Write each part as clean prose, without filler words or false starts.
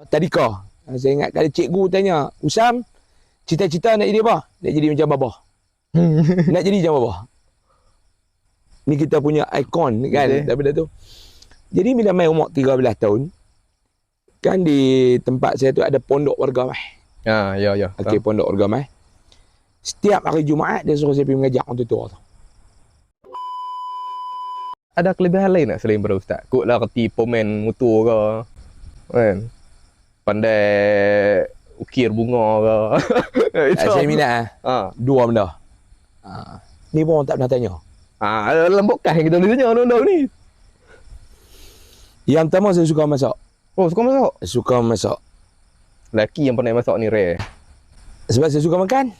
tadika. Saya ingat kali cikgu tanya, Usam, cita-cita nak jadi apa? Nak jadi macam babah. Nak jadi macam babah. Ni kita punya ikon kan, daripada tu. Jadi bila main umur 13 tahun, kan di tempat saya tu ada pondok warga mah. Ya. Okey, pondok warga mah. Setiap hari Jumaat dia suruh saya pergi mengajar orang tutor tu. Ada kelebihan lain tak selain pada ustaz? Kok lah reti pemain motor ke? Kan? Pandai ukir bunga ke? Saya minat dua benda. Ni pun orang tak pernah tanya. Dalam podcast yang kita boleh tanya benda ni. Yang pertama saya suka masak. Oh, suka masak? Suka masak. Lelaki yang pandai masak ni rare. Sebab saya suka makan.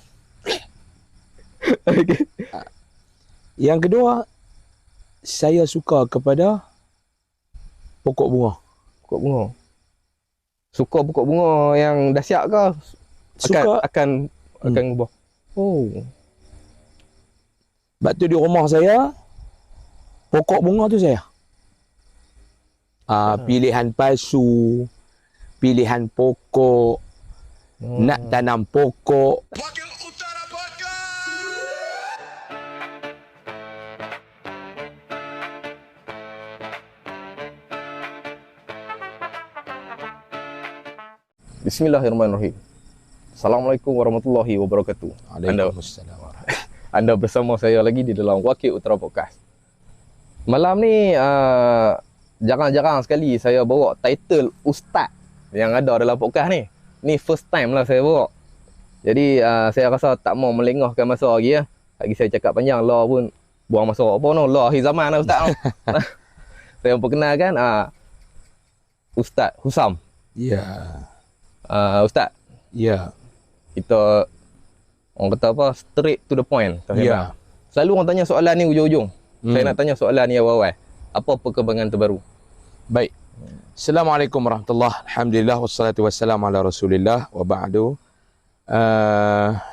Okay. Yang kedua, saya suka kepada pokok bunga. Pokok bunga. Suka pokok bunga yang dah siap ke? Akan ubah. Oh. Sebab tu di rumah saya, pokok bunga tu saya. Pilihan palsu, pilihan pokok, nak tanam pokok. Bismillahirrahmanirrahim. Assalamualaikum warahmatullahi wabarakatuh. Anda bersama saya lagi di dalam Wakil Utara Podcast. Malam ni jarang-jarang sekali saya bawa title Ustaz yang ada dalam podcast ni. Ni first time lah saya bawa. Jadi saya rasa tak mau melengahkan masa lagi ya. Lagi saya cakap panjang lah pun buang masa apa no. Lah akhir zaman lah Ustaz. Saya perkenalkan Ustaz Husam. Ya. Ustaz. Ya. Kita orang kata apa, straight to the point. Ya. Selalu orang tanya soalan ni ujung-ujung. Saya nak tanya soalan ni awal-awal. Apa perkembangan terbaru? Baik. Assalamualaikum warahmatullahi. Alhamdulillah wassalatu wassalamu ala Rasulillah wa ba'du.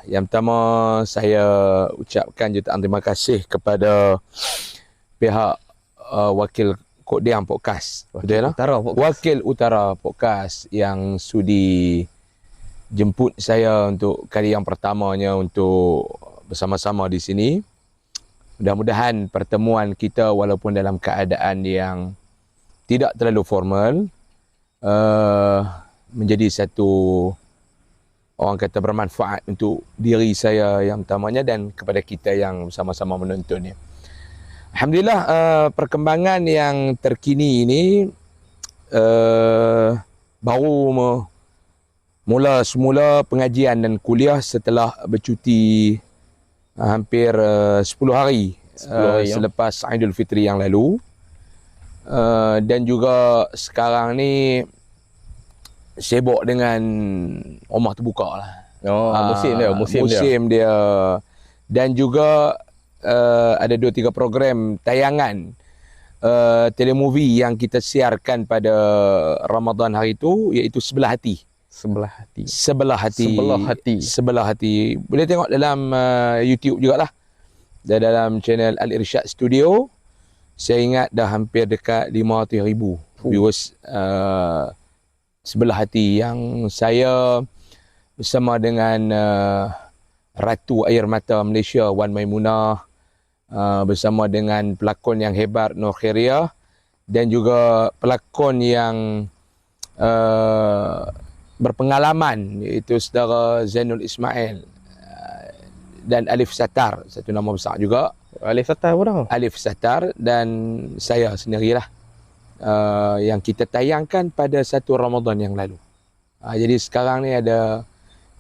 Yang pertama saya ucapkan jutaan terima kasih kepada pihak Wakil Kodiang Podcast. Betul tak? Wakil Utara Podcast yang sudi jemput saya untuk kali yang pertamanya untuk bersama-sama di sini. Mudah-mudahan pertemuan kita walaupun dalam keadaan yang tidak terlalu formal menjadi satu orang kata bermanfaat untuk diri saya yang utamanya dan kepada kita yang sama-sama menontonnya. Alhamdulillah perkembangan yang terkini ini baru mula semula pengajian dan kuliah setelah bercuti hampir 10 hari, selepas Aidil Fitri yang lalu. Dan juga sekarang ni sibuk dengan rumah terbuka lah. Musim dia. Dan juga ada 2-3 program tayangan telemovie yang kita siarkan pada Ramadan hari itu, iaitu Sebelah Hati. Sebelah Hati. Boleh tengok dalam YouTube jugalah. Dan dalam channel Al-Irsyad Studio. Saya ingat dah hampir dekat 500,000 viewers Sebelah Hati, yang saya bersama dengan Ratu Air Mata Malaysia Wan Maimunah, bersama dengan pelakon yang hebat Nur Khairia, dan juga pelakon yang berpengalaman iaitu saudara Zainul Ismail dan Alif Satar, satu nama besar juga. Alif Satar pun. Alif Satar dan saya sendirilah yang kita tayangkan pada 1 Ramadan yang lalu. Jadi sekarang ni ada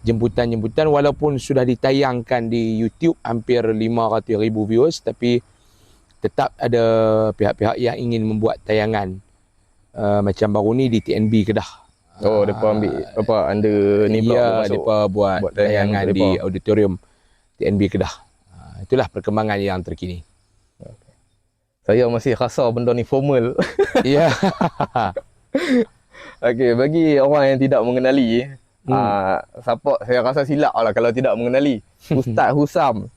jemputan-jemputan, walaupun sudah ditayangkan di YouTube hampir 500,000 viewers, tapi tetap ada pihak-pihak yang ingin membuat tayangan macam baru ni di TNB Kedah. Depa ambil apa under ni pula depa buat tayangan di auditorium TNB Kedah. Itulah perkembangan yang terkini. Saya masih rasa benda ni formal. Ya. Okey, bagi orang yang tidak mengenali, siapa saya rasa silap lah kalau tidak mengenali Ustaz Husam,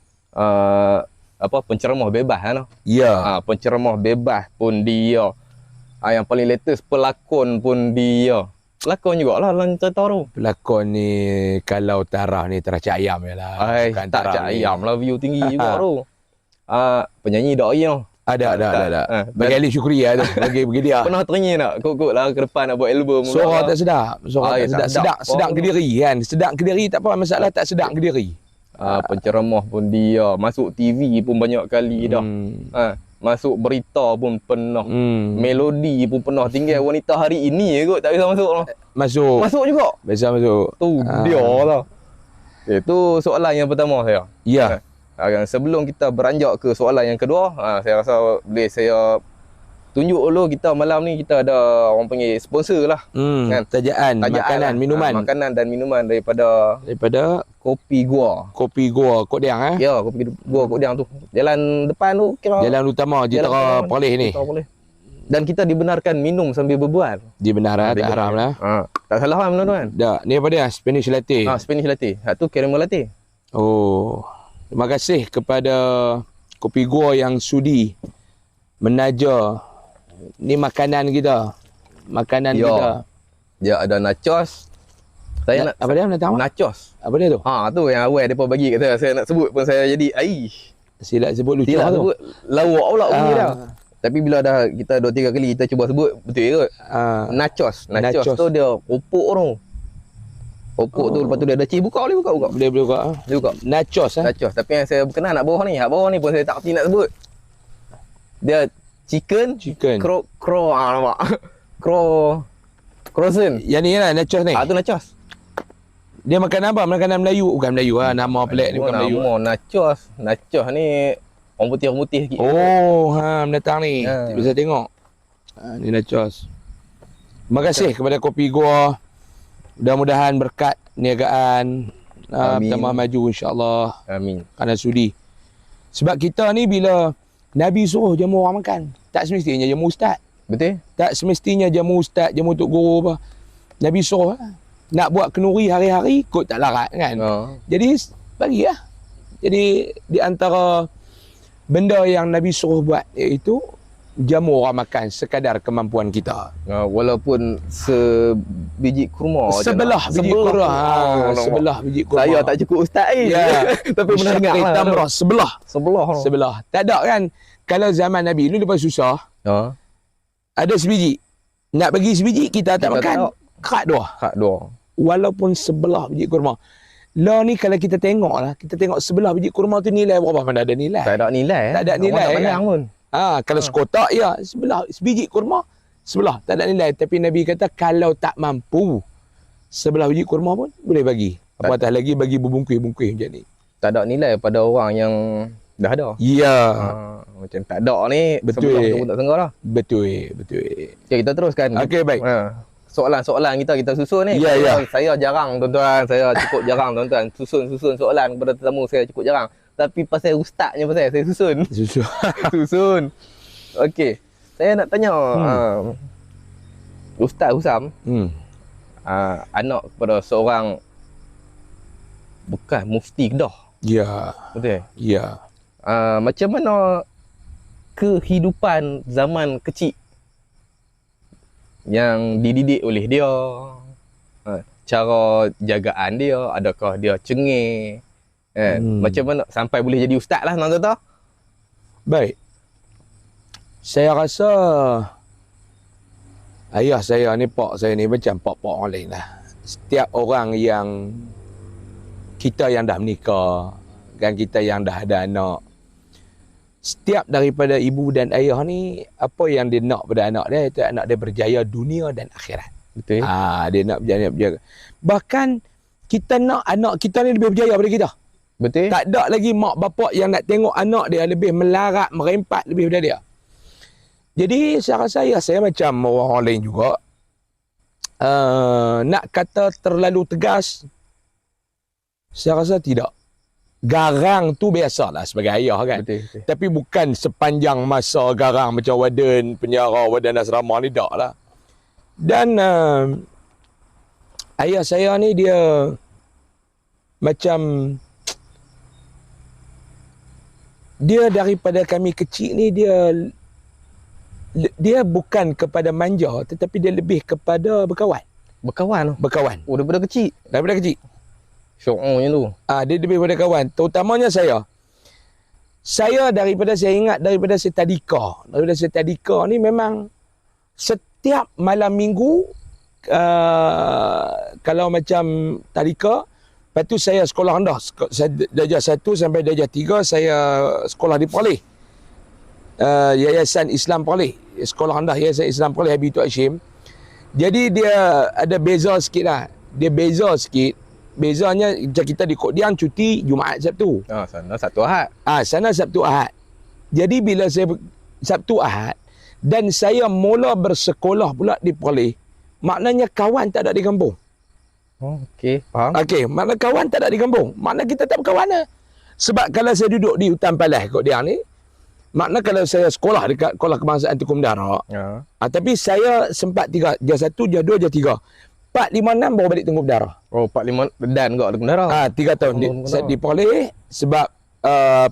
penceramah bebas kan? Ya. Penceramah bebas pun dia. Yang paling latest pelakon pun dia. pelakon jugalah dalam cerita tu. Pelakon ni kalau tarah ni Tarah Cak Ayam je lah. Ai, Bukan tak Tarah Cak ni. Ayam lah, view tinggi juga tu. Penyanyi Dok Ayam. Ada. Bagi Ali Syukri lah tu. Bagi dia. Pernah teringin tak kok lah ke depan nak buat album Suara tak sedap. Suara tak sedap. Sedap ke diri kan. Sedap ke diri tak apa masalah, tak sedap ke diri. Penceramah pun dia, masuk TV pun banyak kali dah. Masuk berita pun pernah. Melodi pun pernah. Tinggal wanita hari ini je kot tak bisa masuk lah. Masuk juga. Biasa masuk. Tu dia lah. Itu soalan yang pertama saya. Ya. Sebelum kita beranjak ke soalan yang kedua, saya rasa boleh saya tunjuk dulu kita malam ni kita ada orang panggil sponsor lah. Kan? Tajaan, makanan, lah. minuman. Makanan dan minuman daripada Kopi Gua. Kopi Gua Kok Diang Ya, Kopi Gua Kok Diang tu. Jalan depan tu kira Jalan utama Jitera Perlis ni. Dan kita dibenarkan minum sambil berbual. Dibenarkan, tak haram lah. Tak salah kan tuan-tuan? Tak, ni apa dia? Spanish latte. Spanish latte. Tu caramel latte. Oh. Terima kasih kepada Kopi Gua yang sudi menaja ni makanan kita. Makanan kita. Dia ada nachos. Saya nak apa dia nak tahu? Nachos. Apa dia tu? Tu yang awal depa bagi kat saya. Saya nak sebut pun saya jadi Silap sebut lucu Silap tu. sebut lawak pula bunyi dia. Tapi bila dah kita 2-3 kali kita cuba sebut betul kot. Nachos tu dia opok tu. Opok tu lepas tu dia ada cheese. Buka. Boleh buka. Nachos Nachos. Tapi yang saya berkenan nak bawah ni. Hak bawah ni pun saya tak pasti nak sebut. Dia chicken. Nampak. Croissant. Yang ni lah nachos ni. Tu nachos. Dia makan apa? Makanan Melayu. Bukan Melayu lah. Nama pelik ni bukan Melayu. Nachos ni orang putih-putih sikit. Mendatang ni. Bisa tengok. Ni nachos. Terima kasih kepada Kopi Gua. Mudah-mudahan berkat niagaan bertambah maju insya-Allah. Amin. Kerana sudi. Sebab kita ni bila Nabi suruh jamu orang makan, tak semestinya jamu ustaz. Betul? Tak semestinya jamu ustaz, jamu tok guru apa. Nabi suruh nak buat kenduri hari-hari kot tak larat kan. Jadi bagilah. Jadi di antara benda yang Nabi suruh buat iaitu jamu orang makan sekadar kemampuan kita. Walaupun sebiji kurma. Sebelah biji kurma. Sebelah biji kurma. Saya tak cukup ustaz tapi pernah dengar lah. Tamrah sebelah. Tak ada kan. Kalau zaman Nabi dulu lepas susah. Ada sebiji. Nak bagi sebiji kita tak makan. Kerak dua. Walaupun sebelah biji kurma. Lah ni kalau kita tengok lah. Kita tengok sebelah biji kurma tu nilai berapa? Mana ada nilai. Tak ada nilai. Tak ada nilai kan. Pun. Kalau sekotak sebelah sebiji kurma sebelah tak ada nilai, tapi Nabi kata kalau tak mampu sebelah biji kurma pun boleh bagi. Apatah lagi bagi berbungkus-bungkus macam ni. Tak ada nilai pada orang yang dah ada. Ya. Macam tak ada ni sebelah tu pun tak senggah lah. Betul. Okay, kita teruskan. Okey, baik. Soalan-soalan kita susun ni. Saya jarang tuan-tuan, saya cukup jarang tuan-tuan susun soalan kepada tetamu, saya cukup jarang. Tapi pasal ustaznya pasal saya susun. Okey. Saya nak tanya Ustaz Husam. Anak kepada seorang bukan mufti Kedah. Ya. Betul? Ya. Macam mana kehidupan zaman kecil yang dididik oleh dia? Cara jagaan dia, adakah dia cengeng? Macam mana sampai boleh jadi ustaz lah nak kata? Baik. Saya rasa ayah saya ni, pak saya ni macam pak-pak orang lain lah. Setiap orang yang kita yang dah menikah, kan kita yang dah ada anak, setiap daripada ibu dan ayah ni, apa yang dia nak pada anak dia, itu anak dia berjaya dunia dan akhirat. Betul. Dia nak berjaya. Bahkan kita nak anak kita ni lebih berjaya daripada kita. Betul. Tak ada lagi mak bapak yang nak tengok anak dia lebih melarat, merempat lebih daripada dia. Jadi saya rasa saya macam orang lain juga. Nak kata terlalu tegas, saya rasa tidak. Garang tu biasalah sebagai ayah kan. Betul. Tapi bukan sepanjang masa garang macam waden penjara, waden asrama ni, tak lah. Dan ayah saya ni dia macam, dia daripada kami kecil ni dia bukan kepada manja, tetapi dia lebih kepada berkawan. Berkawan tu. Berkawan. Oh, daripada kecil. Daripada kecil. Syoknya tu. Dia lebih pada kawan. Terutamanya saya. Saya ingat daripada saya tadika. Daripada saya tadika ni memang setiap malam minggu kalau macam tadika, lepas tu saya sekolah rendah. Saya darjah 1 sampai darjah 3 saya sekolah di Perlis. Yayasan Islam Perlis. Sekolah rendah Yayasan Islam Perlis Habib Tok Hashim. Jadi dia ada beza sikit lah. Dia beza sikit. Bezanya macam kita di Kodian cuti Jumaat Sabtu. Sana Sabtu Ahad. Sana Sabtu Ahad. Jadi bila saya Sabtu Ahad dan saya mula bersekolah pula di Perlis, maknanya kawan tak ada di kampung. Oh, okey, faham. Okey, makna kawan tak ada di kampung. Makna kita tak berkawan lah. Sebab kalau saya duduk di hutan Palas Kodian ni, makna kalau saya sekolah dekat Sekolah Kebangsaan Tukung Dara, tapi saya sempat darjah 1, darjah 2, darjah 3. 4, 5, 6 baru balik Tengku Berdarah. Oh, 4, 5 dan kat Tengku Berdarah. 3 tahun di Perlis sebab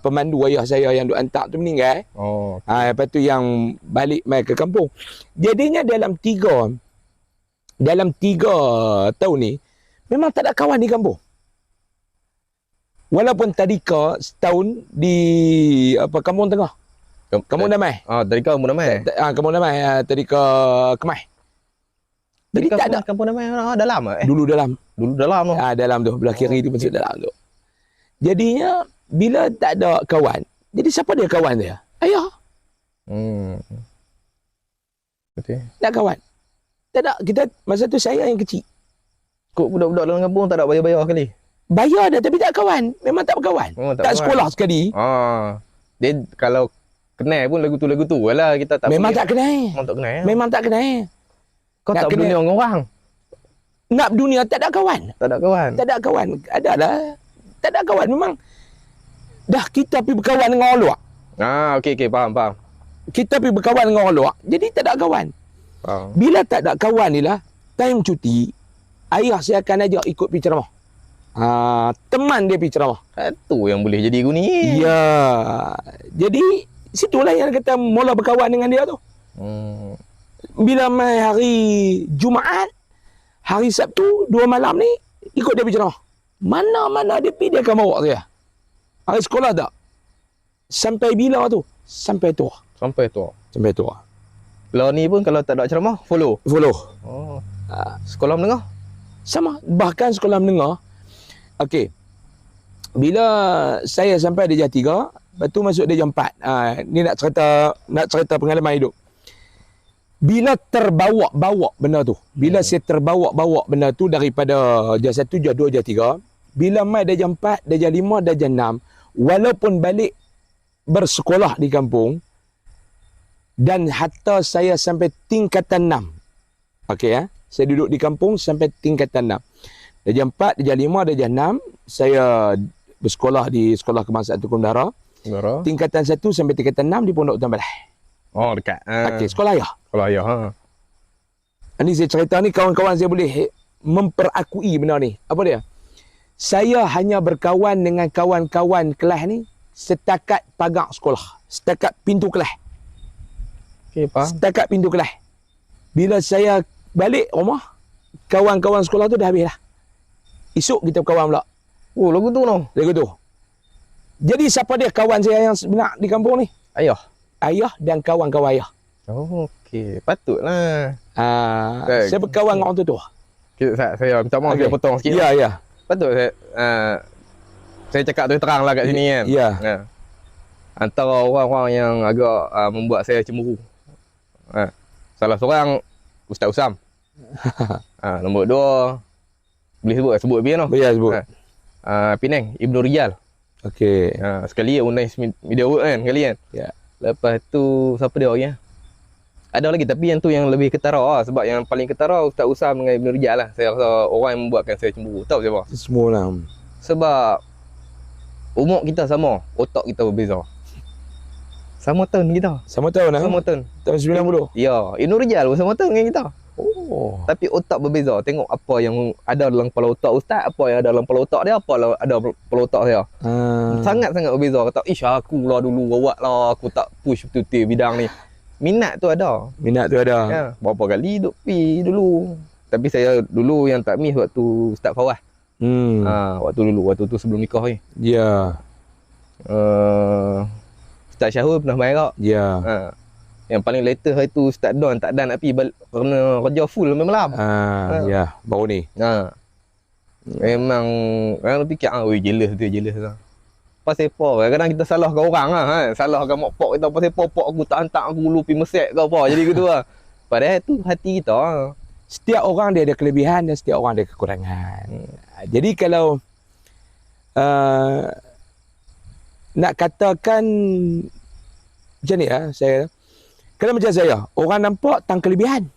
pemandu ayah saya yang duk hantar tu meninggal. Oh. Lepas tu yang balik mai ke kampung. Jadinya dalam 3 tahun ni memang tak ada kawan di kampung. Walaupun tadika setahun di Kampung Tengah. Kampung Damai. Tadika Kampung Damai. Kampung Damai, tadika Kemai. Jadi tak ada Kampung Damai dalam Dulu dalam tu. Dalam tu, belah kiri tu masuk dalam tu. Jadinya bila tak ada kawan, jadi siapa dia kawan dia? Ayah. Betul. Tak kawan. Tak ada. Kita masa tu saya yang kecil. Kok budak-budak dalam kampung tak ada bayar-bayar kali? Bayar dah tapi tak kawan. Memang tak berkawan. Tak sekolah sekali. Dia kalau kenal pun lagu tu lah kita tak. Memang tak kenal. Memang tak kenal. Kau tak berdunia dengan orang. Nak berdunia tak ada kawan. Tak ada kawan. Tak ada kawan. Adalah. Tak ada kawan memang. Dah kita pergi berkawan dengan orang luar. Okey, faham. Kita pergi berkawan dengan orang luar. Jadi tak ada kawan. Faham. Bila tak ada kawan ni lah, time cuti, ayah saya akan ajak ikut pergi ceramah. Teman dia pergi ceramah. Itu yang boleh jadi guni. Ya. Jadi situlah yang kita mula berkawan dengan dia tu. Bila mai hari Jumaat, hari Sabtu, 2 malam ni, ikut dia pergi ceramah. Mana-mana dia pergi, dia akan bawa saya. Hari sekolah tak? Sampai bila tu? Sampai tua. Sampai tua. Kalau ni pun kalau tak ada ceramah, follow. Sekolah menengah? Sama. Bahkan sekolah menengah. Okey. Bila saya sampai darjah 3, lepas tu masuk darjah 4. Ni nak cerita pengalaman hidup. Bila terbawa benda tu. Bila saya terbawa benda tu daripada darjah 1, darjah 2, darjah 3. Bila mai darjah 4, darjah 5, darjah 6. Walaupun balik bersekolah di kampung. Dan hatta saya sampai tingkatan 6. Okey ya. Saya duduk di kampung sampai tingkatan 6. Darjah 4, darjah 5, darjah 6. Saya bersekolah di Sekolah Kebangsaan Tukung Dara. Tingkatan 1 sampai tingkatan 6 di Pondok Hutan Balah. Dekat. Okey, sekolah ayah. Sekolah ayah. Ini saya cerita ni kawan-kawan saya boleh memperakui benda ni. Apa dia? Saya hanya berkawan dengan kawan-kawan kelas ni setakat pagar sekolah. Setakat pintu kelas. Okey, faham. Setakat pintu kelas. Bila saya balik rumah, kawan-kawan sekolah tu dah habis lah. Esok kita berkawan pula. Lagu tu no. Lagu tu. Jadi siapa dia kawan saya yang sebenar di kampung ni? Ayah Dan kawan-kawan ayah. Okey, patutlah. Saya berkawan dengan orang tu. Saya minta maaf saya potong sikit. Ya. Patut saya cakap terus terang lah kat sini kan. Ya. Antara orang-orang yang agak membuat saya cemburu. Salah seorang Ustaz Usam. Nombor 2 boleh sebut biar no. Boleh sebut. Penang Ibnu Rijal. Okey. Sekali Unais Media World kan sekali kan. Ya. Lepas tu siapa dia orangnya? Ada lagi tapi yang tu yang lebih ketara sebab yang paling ketara Ustaz Usam dengan Ibnu Rijal lah. Saya rasa orang yang membuatkan saya cemburu. Tahu siapa? Semua lah. Sebab umur kita sama, otak kita berbeza. Sama tahun kita. Sama tahun lah. Sama tahun. Tahun 90. Ya, Ibnu Rijal pun sama tahun dengan kita. Tapi otak berbeza. Tengok apa yang ada dalam kepala otak ustaz, apa yang ada dalam kepala otak dia, apa yang ada dalam kepala otak saya. Sangat-sangat berbeza. Kata, aku lah dulu awak lah, aku tak push betul-betul bidang ni. Minat tu ada. Ya. Berapa kali duk pi dulu. Tapi saya dulu yang takmis waktu Ustaz Fawaz. Waktu tu sebelum nikah ni. Ya. Ustaz Syahul pernah main kak. Ya. Yang paling latest hari tu Ustaz Don tak dan nak pergi kerana kerja full sampai malam. Ya, baru ni. Memang orang fikir jealous lah. Pasal apa? Kadang-kadang kita salahkan orang lah. Salahkan mak pak kita pasal apa pak aku tak hantar aku dulu pergi Mesir ke apa. Jadi gitu lah. Padahal tu hati kita. Setiap orang dia ada kelebihan dan setiap orang ada kekurangan. Jadi kalau nak katakan macam ni lah saya. Kalau macam saya, orang nampak tang kelebihan.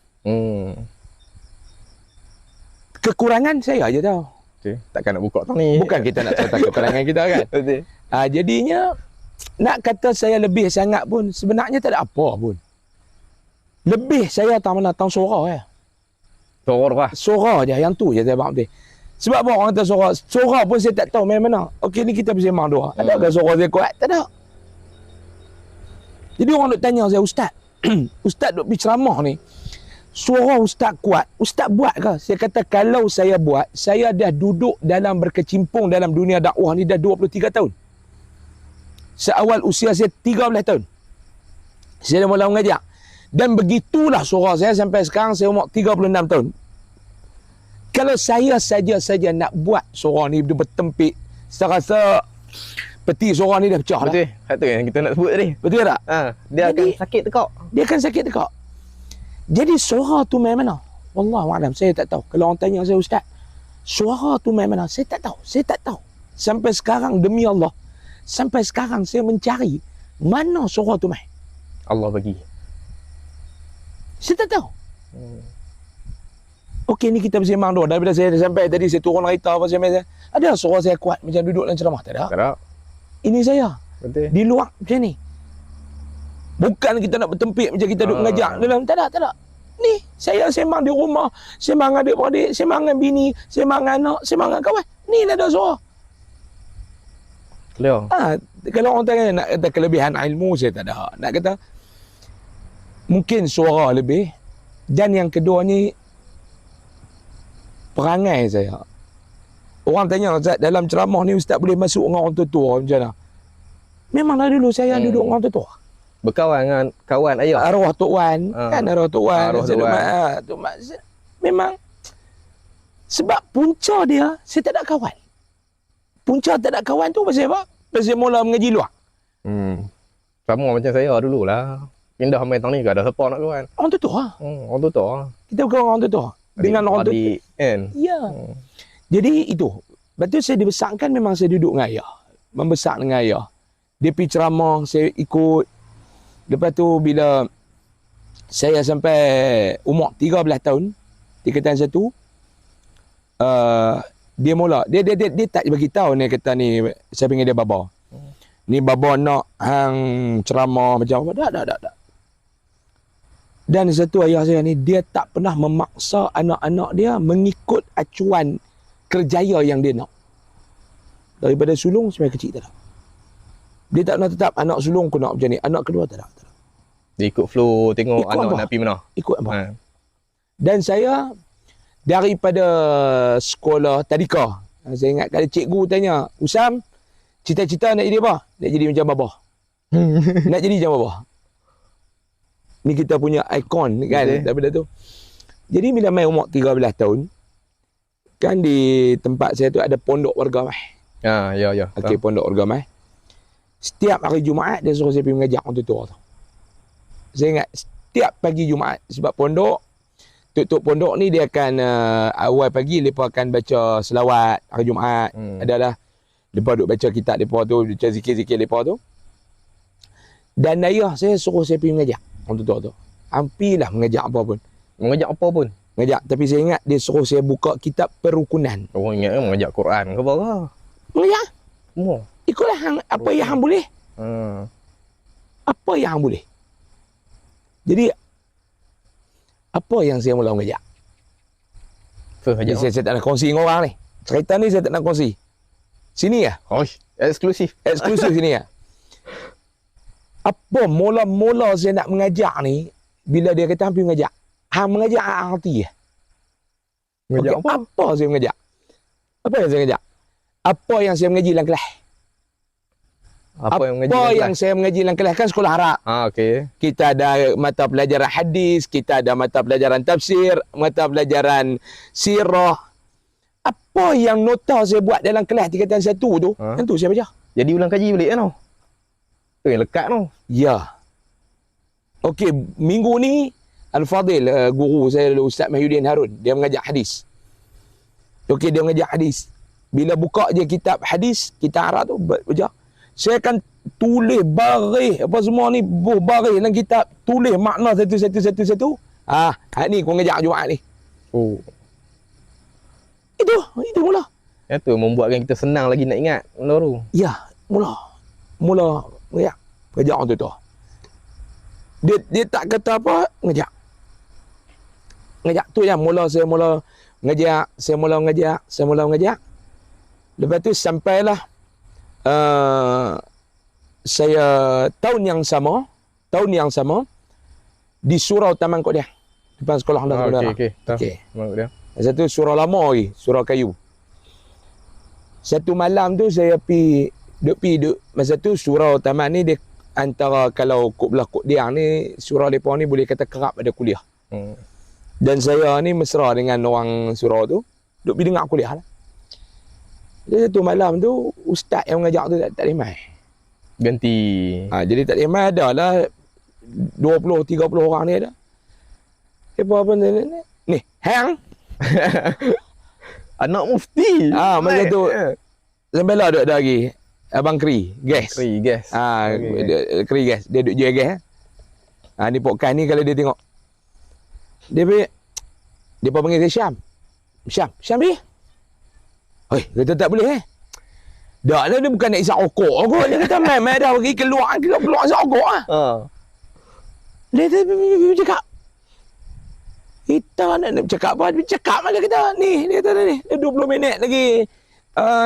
Kekurangan saya aja tahu. Okay. Takkan nak buka tang ni. Bukan kita nak cerita kekurangan kita kan. Betul. Jadinya nak kata saya lebih sangat pun sebenarnya tak ada apa pun. Lebih saya tak mana tang suara ya. Suara je yang tu je saya faham dia. Sebab apa orang kata suara pun saya tak tahu main mana. Okey ni kita bersembang dua. Adakah suara saya kuat? Tak ada. Jadi orang duk tanya saya, ustaz, ustaz duk pergi ceramah ni. Suara ustaz kuat. Ustaz buat ke? Saya kata kalau saya buat, saya dah duduk dalam berkecimpung dalam dunia dakwah ni dah 23 tahun. Seawal usia saya 13 tahun. Saya dah mula mengajar. Dan begitulah suara saya sampai sekarang saya umur 36 tahun. Kalau saya saja nak buat suara ni bertempik, saya rasa peti suara ni dah pecah betul. Dah. Betul yang kita nak sebut tadi. Betul tak? Dia akan sakit tekak. Dia akan sakit tekak. Jadi suara tu main mana? Wallahualam saya tak tahu. Kalau orang tanya saya, ustaz, suara tu main mana? Saya tak tahu. Saya tak tahu. Sampai sekarang demi Allah, sampai sekarang saya mencari mana suara tu main. Allah bagi. Saya tak tahu. Okey ni kita bersembang dulu. Daripada saya sampai tadi saya turun kereta apa saya ada suara saya kuat macam duduk dalam ceramah? Tak ada. Tak ada. Ini saya. Betul. Di luar macam ni. Bukan kita nak bertempik macam kita duduk mengajar dalam. Tak ada. Ni saya sembang di rumah, sembang adik-beradik, sembang dengan bini, sembang dengan anak, sembang dengan kawan. Ni dah ada suara. Clear. Kalau orang tanya nak kata kelebihan ilmu saya tak ada. Nak kata mungkin suara lebih. Dan yang kedua ni perangai saya. Orang tanya, Ustaz, dalam ceramah ni Ustaz boleh masuk dengan orang tua macam mana? Memanglah dulu saya duduk dengan orang tua. Berkawan dengan kawan ayah. Arwah Tok Wan. Kan arwah Tok Wan. Tok Wan. Memang sebab punca dia, saya tak ada kawan. Punca tak ada kawan tu pasal apa? Pasal mula mengaji luar. Sama macam saya dululah. Pindah main tang ni tak ada siapa nak kawan. Orang tua. Orang tua. Kita bukan orang tua. Dengan orang tua. Kan? Ya. Jadi itu. Lepas tu saya dibesarkan memang saya duduk dengan ayah. Membesar dengan ayah. Dia pergi ceramah, saya ikut. Lepas tu bila saya sampai umur 13 tahun, tingkatan 1, dia mula. Dia tak bagi tahu ni kata ni saya panggil dia baba. Ni baba nak hang ceramah macam apa? Tak. Dan satu ayah saya ni dia tak pernah memaksa anak-anak dia mengikut acuan kerjaya yang dia nak. Daripada sulung sampai kecil tak ada. Dia tak nak tetap anak sulung aku nak macam ni, anak kedua tak ada. Dia ikut flow, tengok ikut anak apa? nak pergi mana. Ikut apa? Dan saya daripada sekolah tadika, saya ingat kali cikgu tanya, Usam, cita-cita nak jadi apa? Nak jadi macam baba. Nak jadi macam baba. Ni kita punya ikon kan daripada tu. Jadi bila main umur 13 tahun, kan di tempat saya tu ada pondok warga mai. Ya. Okey, pondok warga mai. Setiap hari Jumaat dia suruh saya pergi mengajar orang tua tu. Saya ingat setiap pagi Jumaat sebab pondok tutup pondok ni dia akan awal pagi depa akan baca selawat hari Jumaat. Adalah depa duk baca kitab depa tu, baca zikir-zikir depa tu. Dan ayah saya suruh saya pergi mengajar orang tua tu. Hampirlah mengajar apa pun. Mengajar apa pun? Mengajar, tapi saya ingat dia suruh saya buka kitab perukunan. Oh, ingat mengajar Quran ke apa ke? Mengajar. Semua. Ikutlah apa yang hang boleh. Apa yang hang boleh. Jadi apa yang saya mula mengajar? Saya tak nak kongsi dengan orang ni. Cerita ni saya tak nak kongsi. Sini ya? Eksklusif sini ya. Apa mula-mula saya nak mengajar ni, bila dia kata hampir mengajar. Hang mengajar arti ya. Mengajak Okey, apa saya mengajak? Apa yang saya mengajak? Apa yang saya mengaji dalam kelas? Apa yang mengaji? Apa yang saya mengaji dalam kelas kan sekolah Arab. okey. Kita ada mata pelajaran hadis, kita ada mata pelajaran tafsir, mata pelajaran sirah. Apa yang nota saya buat dalam kelas tingkatan 1 tu, yang tu saya baca. Jadi ulang kaji balik kan tau. Tu yang lekat tau. Ya. Okey, minggu ni Al-Fadil, guru saya dulu, Ustaz Mahyudin Harun, dia mengajak hadis. Okey, dia mengajak hadis. Bila buka je kitab hadis, kita Arab tu baca. Saya akan tulis baris apa semua ni, baris dalam kitab, tulis makna satu. Ni kau ngajak Jumaat ni. Oh. Itu mula. Yang tu membuatkan kita senang lagi nak ingat benda tu. Ya, mula ngajak orang tu. Dia tak kata apa, ngajak tu yang mula saya mula ngajak. Lepas tu sampailah saya tahun yang sama di surau Taman Kodiah depan sekolah anda saudara. Okey. Tahu dia. Satu surau lama lagi, surau kayu. Satu malam tu saya duduk masa tu surau taman ni dia antara kalau kok belah kok diang ni surau depa ni boleh kata kerap ada kuliah. Dan saya ni mesra dengan orang surau tu, duk pergi dengar kuliah lah. Jadi satu malam tu ustaz yang mengajak tu tak boleh mai. Ganti. Jadi tak boleh mai, ada lah 20-30 orang ni ada. Apa ni? Hang. Anak mufti. Macam tu. Sampai lah ada lagi. Abang Kri, gas. Kri gas. Dia duduk jual gas. Ni podcast ni kalau dia tengok. Dia panggil saya Syam ni. Oi, kata tak boleh Dak lah, dia bukan nak isap rokok kot. Dia kata mai dah pergi keluar isap rokok ah. Dia cakap. Kita nak cakap apa? Dia cakap malah kata. Ni, dia kata ni. Dia 20 minit lagi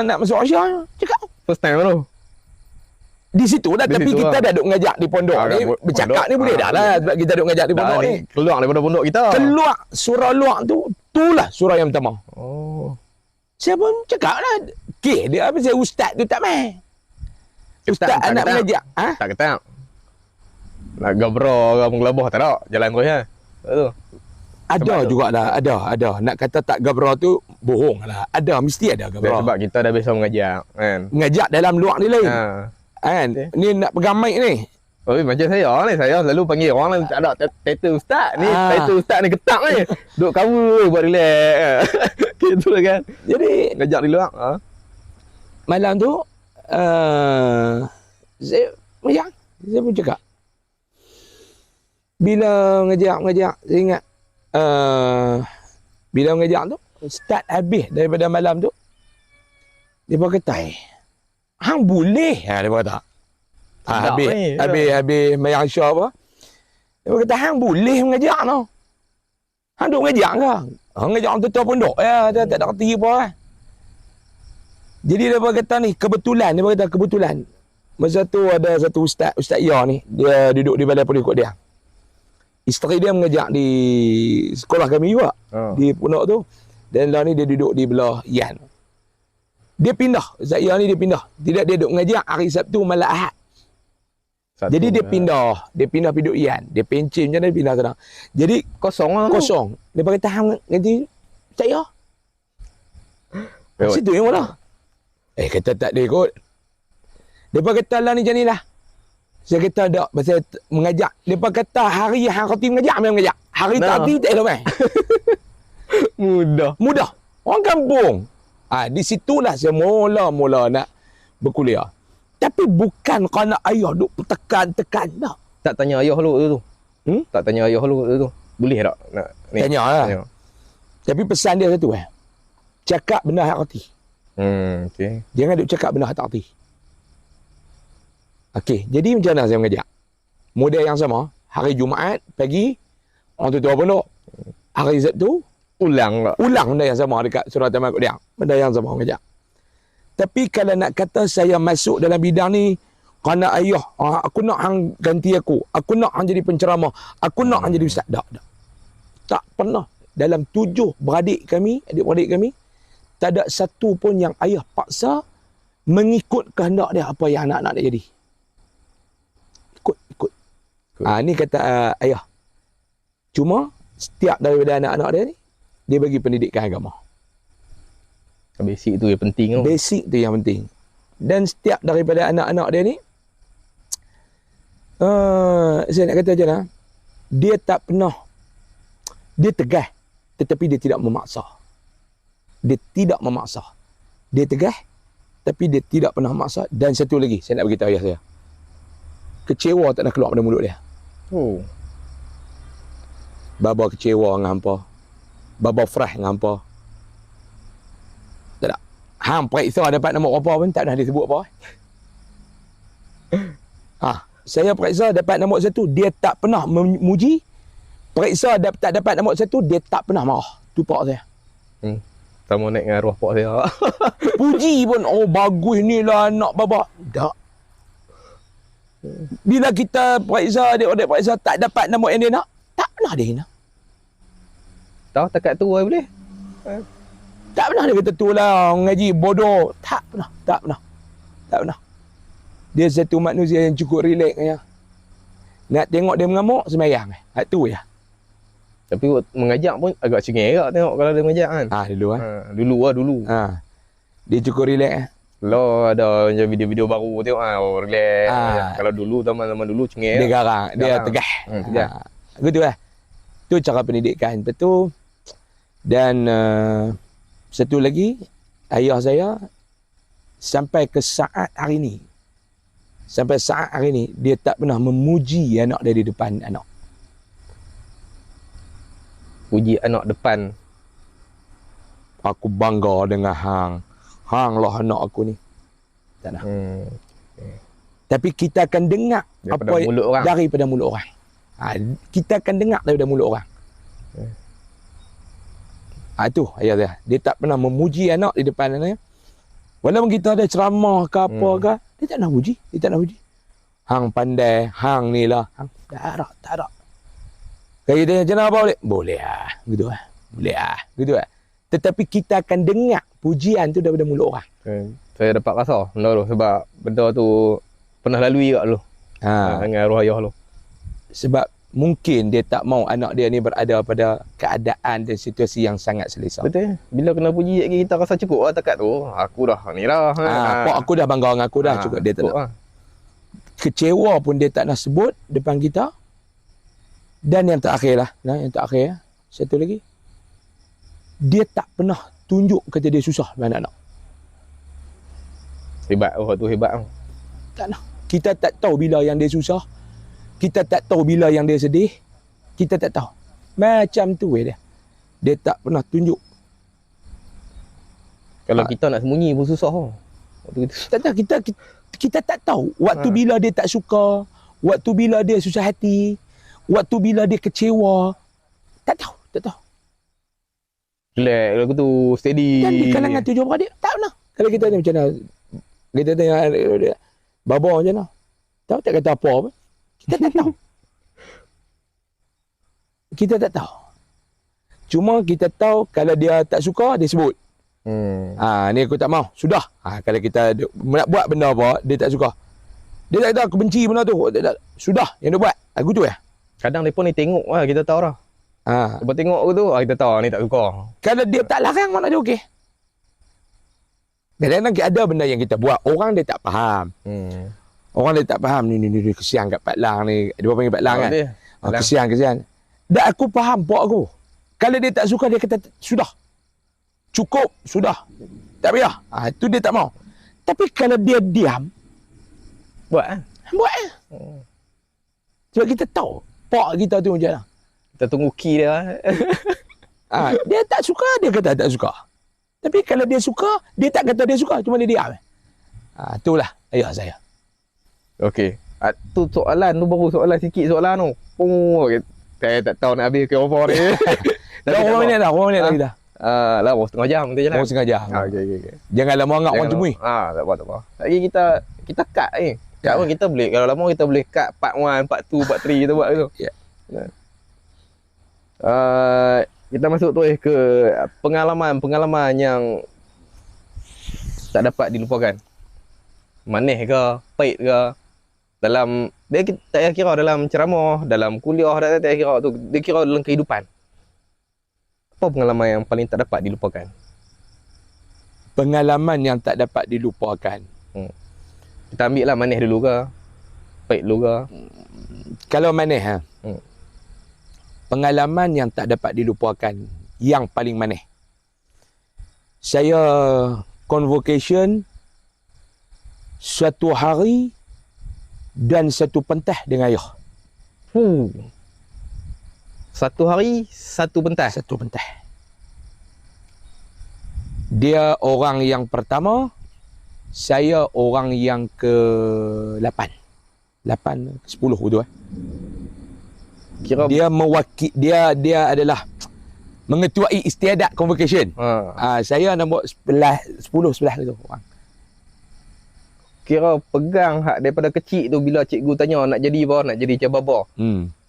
nak masuk Asia. Cakap. First time tu. Di situ dah, tapi kita dah duk ngajak di pondok ni. Bercakap ni boleh dah lah. Sebab kita duk ngajak di pondok ni. Keluar daripada pondok kita. Keluar surau luar tu. Itulah surau yang pertama. Saya pun cakap lah. Dia apa saya ustaz tu tak main. Ustaz anak mengajak. Tak kata. Nak gabra ke pengelabah tak ada. Jalan terus ya. Tu. Ada jugalah, ada. Nak kata tak gabra tu bohong lah. Ada, mesti ada gabra. Sebab kita dah biasa mengajak kan. Mengajak dalam luar ni lain. Kan? Ni nak pegang mic ni. Macam saya selalu panggil orang lain tak ada title ustaz ni. Title ustaz ni ketak ni. Duk cover buat relax. Gitu lah kan. Jadi ngajak di luar. Malam tu saya pun cakap. Bila ngajak saya ingat bila ngajak tu start habis daripada malam tu dia berkata hang boleh dia berkata habis mayang Syah apa dia berkata hang boleh mengajak no hang duk ngajak ke hang ngajak orang tutup pondok ya tak ada reti apa kan. Jadi dia berkata ni kebetulan masa tu ada satu Ustaz Ya ni dia duduk di balai polis kot dia. Isteri dia mengajak di sekolah kami juga. Di pondok tu. Dan lah ni dia duduk di belah Yan. Dia pindah. Zaya ni dia pindah. Tidak dia duduk mengajak hari Sabtu malam Ahad. Jadi dia pindah. Dia pindah duduk Yan. Dia pencin macam mana dia pindah sana. Jadi kosong. Dia berkata hang nanti saya. Situ yang mana? Kata tak dia ikut. Dia berkata lah ni macam ni lah. Saya kata tak, pasal mengajak. Mereka kata hari yang hati mengajak, memang mengajak. Hari tak hati, tak elok kan? Mudah. Orang kampung. Di situlah saya mula nak berkuliah. Tapi bukan kerana ayah duk tekan. Tak. Tak tanya ayah lu tu. Tak tanya ayah lu tu. Boleh tak? Nak ni. Tanya lah. Tapi pesan dia satu cakap benda hati. Okay. Jangan duk cakap benda hati. Okey, jadi macam mana saya mengajak? Model yang sama, hari Jumaat pagi orang tutup pondok. Hari Sabtu ulang benda yang sama dekat surau Taman Kodiang. Benda yang sama mengajak. Tapi kalau nak kata saya masuk dalam bidang ni kerana ayah, aku nak hang ganti aku nak hang jadi penceramah, aku nak hang jadi ustaz. Tak pernah. dalam 7 beradik kami, adik-beradik kami, tak ada satu pun yang ayah paksa mengikut kehendak dia apa yang anak-anak dia jadi. Ikut. Ni kata ayah. Cuma setiap daripada anak-anak dia ni, dia bagi pendidikan agama. Basic tu yang penting tu. Basic tu yang penting. Dan setiap daripada anak-anak dia ni, saya nak kata je lah, dia tak pernah, dia tegas, tetapi dia tidak memaksa. Dia tidak memaksa. Dia tegas, tapi dia tidak pernah memaksa. Dan satu lagi, saya nak beritahu ayah saya. Kecewa tak nak keluar pada mulut dia. Oh. Baba kecewa dengan hampa. Baba fresh dengan hampa. Tak. Hang periksa dapat nombor apa pun tak pernah dia sebut apa. Saya periksa dapat nombor 1, dia tak pernah memuji. Periksa tak dapat nombor 1, dia tak pernah marah. Tu pak saya. Sama naik dengan arwah pak saya. Puji pun, oh bagus ni lah anak baba. Tak. Bila kita periksa, adik-adik periksa tak dapat nombor yang dia nak, tak pernah dia nak. Tahu takat tu boleh. Tak pernah dia kata tu lah ngaji bodoh. Tak pernah. Dia satu manusia yang cukup relax ya. Nak tengok dia mengamuk sembahyang. Tu ya. Tapi mengajak pun agak cengeng agak tengok kalau dia mengajak kan. Dulu. Dia cukup relax. Kalau ada macam video-video baru tengok relax. Kalau dulu zaman-zaman dulu cengeng. Dia garang, dia tegah. Tegah. Gitu lah. Tu cara pendidikan. Betul. Dan satu lagi, ayah saya sampai saat hari ni, dia tak pernah memuji anak dia di depan anak. Puji anak depan. Aku bangga dengan hang. Hang lah anak aku ni. Tak nak. Tapi kita akan dengar daripada mulut orang. Kita akan dengar daripada mulut orang. Itu ayah dia. Dia tak pernah memuji anak di depan anak. Walaupun kita ada ceramah ke apa ke, dia tak nak puji. Hang pandai, hang ni lah. Hang tak ada. Kalau kita macam apa boleh? Boleh lah. Gitu lah. Tetapi kita akan dengar pujian tu daripada mulut orang. Saya dapat rasa benda tu sebab benda tu pernah lalui kat dulu. Dengan arwah ayah tu. Sebab mungkin dia tak mau anak dia ni berada pada keadaan dan situasi yang sangat selesa. Betul. Bila kena puji lagi kita rasa cukup lah takat tu. Aku dah ni lah. Pak aku dah bangga dengan aku dah. Cukup dia tak nak. Kecewa pun dia tak nak sebut depan kita. Dan yang terakhir lah. Satu lagi. Dia tak pernah tunjuk kata dia susah dengan anak-anak. Hebat tu hebat. Tak nak. Kita tak tahu bila yang dia susah. Kita tak tahu bila yang dia sedih. Kita tak tahu. Macam tu dia. Dia tak pernah tunjuk. Kalau kita nak sembunyi pun susah. Tak tahu. Kita tak tahu. Waktu bila dia tak suka. Waktu bila dia susah hati. Waktu bila dia kecewa. Tak tahu. Relax aku tu steady. Dan di kalangan 7 beradik tak pernah. Kalau kita tanya macam mana. Kita tanya dia. Baba macam mana. Tahu tak kata apa pun. Kita tak tahu. Cuma kita tahu kalau dia tak suka, dia sebut. Ni aku tak mau. Sudah. Kalau kita nak buat benda apa, dia tak suka. Dia tak kata aku benci benda tu. Sudah yang dia buat. Aku tu ya. Kadang mereka ni tengok lah, kita tahu dah. Lepas tengok aku tu, kita tahu ni tak suka. Kalau dia tak larang, mana dia okey. Kadang-kadang ada benda yang kita buat, orang dia tak faham. Orang dia tak faham ni kesian kat Pak Lang ni. Dia panggil Pak Lang kan. Kesian. Dan aku faham pak aku. Kalau dia tak suka dia kata sudah. Cukup, sudah. Tak payah. Itu dia tak mau. Tapi kalau dia diam, buat. Sebab kita tahu pak kita tu macam mana. Kita tunggu key dia. Dia tak suka, dia kata tak suka. Tapi kalau dia suka, dia tak kata dia suka, cuma dia diam. Itulah ayah saya. Okey. Tu soalan tu baru sikit soalan tu. Saya tak tahu nak habis ke apa ni. Berapa minit dah? Kita. Lah setengah jam kita jalan. Setengah jam. Okey. Jangan lama sangat orang cemui. Tak apa. Lagi kita cut ni. Cut pun kita boleh, kalau lama kita boleh cut part 1, part 2, part 3 kita buat gitu. kita masuk tu ke pengalaman yang tak dapat dilupakan. Manis ke, pahit ke, dalam dia tak payah kira dalam ceramah, dalam kuliah, tak payah kira tu, dia kira dalam kehidupan. Apa pengalaman yang paling tak dapat dilupakan? Pengalaman yang tak dapat dilupakan. Kita ambil lah manis dulu ke, pahit dulu ke. Kalau manis pengalaman yang tak dapat dilupakan, yang paling manis. Saya convocation suatu hari dan satu pentas dengan ayah. Satu hari, satu pentas. Satu pentas. Dia orang yang pertama, saya orang yang ke-8. 8, 10 tu Kira dia dia adalah mengetuai istiadat convocation. Saya nombor 10 11 tu orang. Kira pegang hak daripada kecil tu, bila cikgu tanya nak jadi apa, nak jadi cabang apa.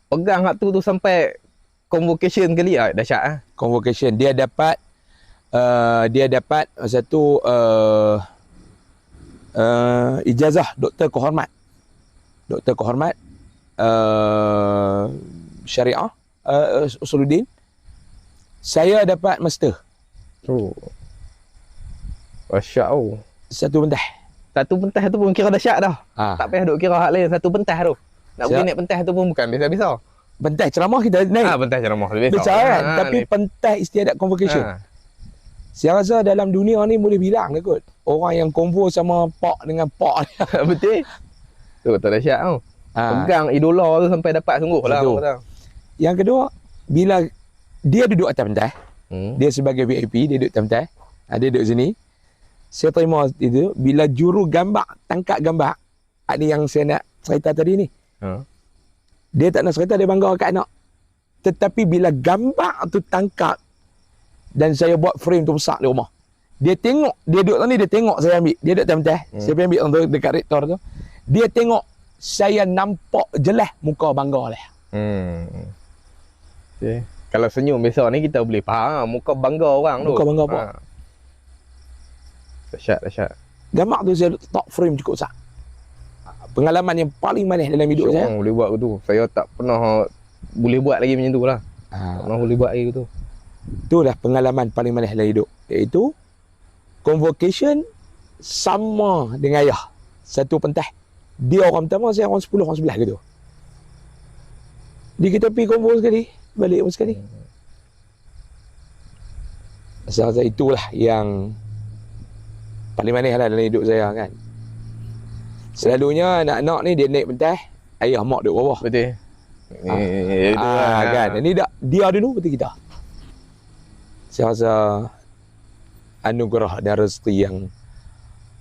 Pegang hak tu sampai convocation kali dahsyat Convocation dia dapat satu ijazah doktor kehormat. Doktor kehormat syariah Usuluddin. Saya dapat master. Dahsyat Satu pentas. Satu pentas tu pun kira dahsyat dah. Tak payah duk kira hak lain, satu pentas tu. Nak pergi naik pentas tu pun bukan biasa-biasa. Pentas ceramah kita naik. Pentas ceramah lebih besar kan? Tapi pentas istiadat convocation. Saya rasa dalam dunia ni boleh bilang dah kot. Orang yang convo sama pak dengan pak. Betul. Tu betul dahsyat tau. Pegang idola tu sampai dapat sungguh lah. Yang kedua, bila dia duduk atas pentas, dia sebagai VIP, dia duduk atas pentas, dia duduk sini. Saya terima itu, bila juru gambar, tangkap gambar, ada yang saya nak cerita tadi ni. Dia tak nak cerita, dia bangga kat anak. Tetapi bila gambar tu tangkap, dan saya buat frame tu besar di rumah, dia tengok, dia duduk ni, dia tengok saya ambil. Dia duduk atas pentas, saya ambil tu dekat rektor tu. Dia tengok, saya nampak jelas muka bangga lah. Okay. Kalau senyum biasa ni kita boleh faham muka bangga orang tu. Muka bangga apa? Dahsyat. Gambar tu saya letak frame cukup besar. Pengalaman yang paling manis dalam hidup saya. Orang boleh buat tu. Saya tak pernah boleh buat lagi macam tu lah. Tak pernah boleh buat lagi tu. Itulah pengalaman paling manis dalam hidup. Iaitu convocation sama dengan ayah. Satu pentas. Dia orang pertama, saya orang 10, orang 11 gitu. Di kita pergi convo sekali, balik pun sekali. Saya rasa itulah yang paling manis lah dalam hidup saya kan. Selalunya anak-anak ni dia naik pentas, ayah mak duduk bawah. Betul. Kan. Ini dia dulu betul kita. Saya rasa anugerah dan rezeki yang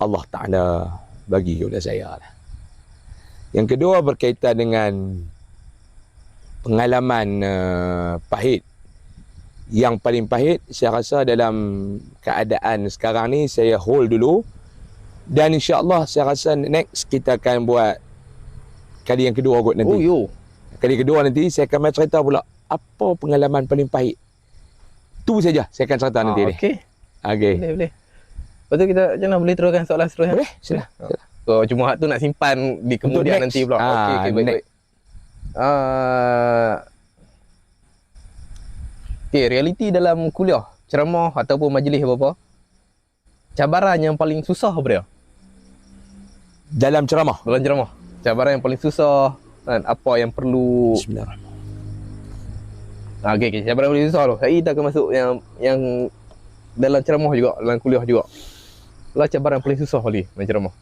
Allah Ta'ala bagi kepada saya lah. Yang kedua berkaitan dengan pengalaman pahit. Yang paling pahit saya rasa dalam keadaan sekarang ni saya hold dulu. Dan insya-Allah saya rasa next kita akan buat kali yang kedua kot nanti. Kali kedua nanti saya akan main cerita pula apa pengalaman paling pahit. Tu saja saya akan cerita nanti ni. Okey. Boleh. Lepas tu kita macam mana boleh teruskan soalan seterusnya? Boleh, sila. Cuma hak tu nak simpan di kemudian nanti pula. Okey, baik. Realiti dalam kuliah, ceramah ataupun majlis apa-apa, cabaran yang paling susah apa dia? Dalam ceramah? Dalam ceramah. Cabaran yang paling susah dan apa yang perlu... Bismillahirrahmanirrahim. Okey, cabaran yang paling susah tu. Saya tak akan masuk yang dalam ceramah juga, dalam kuliah juga. Lah cabaran yang paling susah kali dalam ceramah.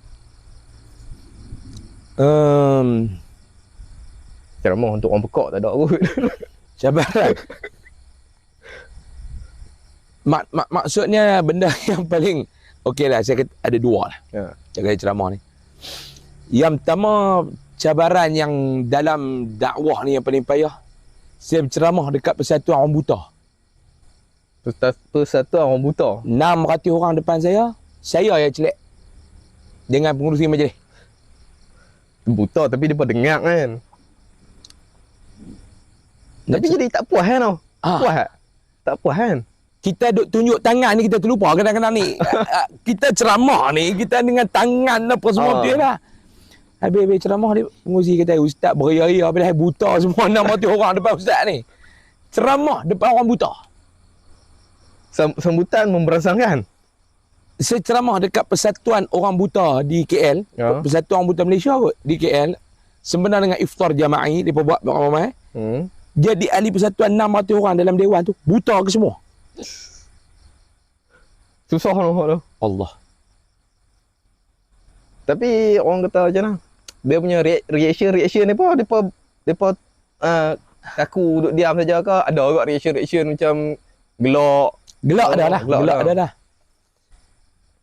Ceramah untuk orang pekak tak ada kot. Cabaran. Maksudnya benda yang paling okey lah, saya kata ada dua lah. Jaga ceramah ni. Yang pertama, cabaran yang dalam dakwah ni yang paling payah, saya berceramah dekat persatuan orang buta. Persatuan orang buta? 600 orang depan saya yang celak dengan pengurusi majlis. Buta tapi dia dengar kan. Tapi jadi tak puas kan tau. Puas tak? Tak puas kan? Kita duk tunjuk tangan ni, kita terlupa kadang-kadang ni. Kita ceramah ni, kita dengan tangan apa semua betul lah. Habis ceramah dia, pengurusi kata, ustaz beria-ria, habis buta semua 600 orang depan ustaz ni. Ceramah depan orang buta. Sambutan memberangsangkan. Saya ceramah dekat Persatuan Orang Buta di KL. Persatuan Orang Buta Malaysia kot di KL. Sebenarnya dengan iftar jama'i, dia buat ramai. Jadi ahli persatuan 600 orang dalam dewan tu, buta ke semua. Susah tu. Allah. Tapi orang kata macam mana? Dia punya reaction ni apa? Depa kaku duduk diam saja ke? Ada juga reaction macam gelak. Gelak ada lah.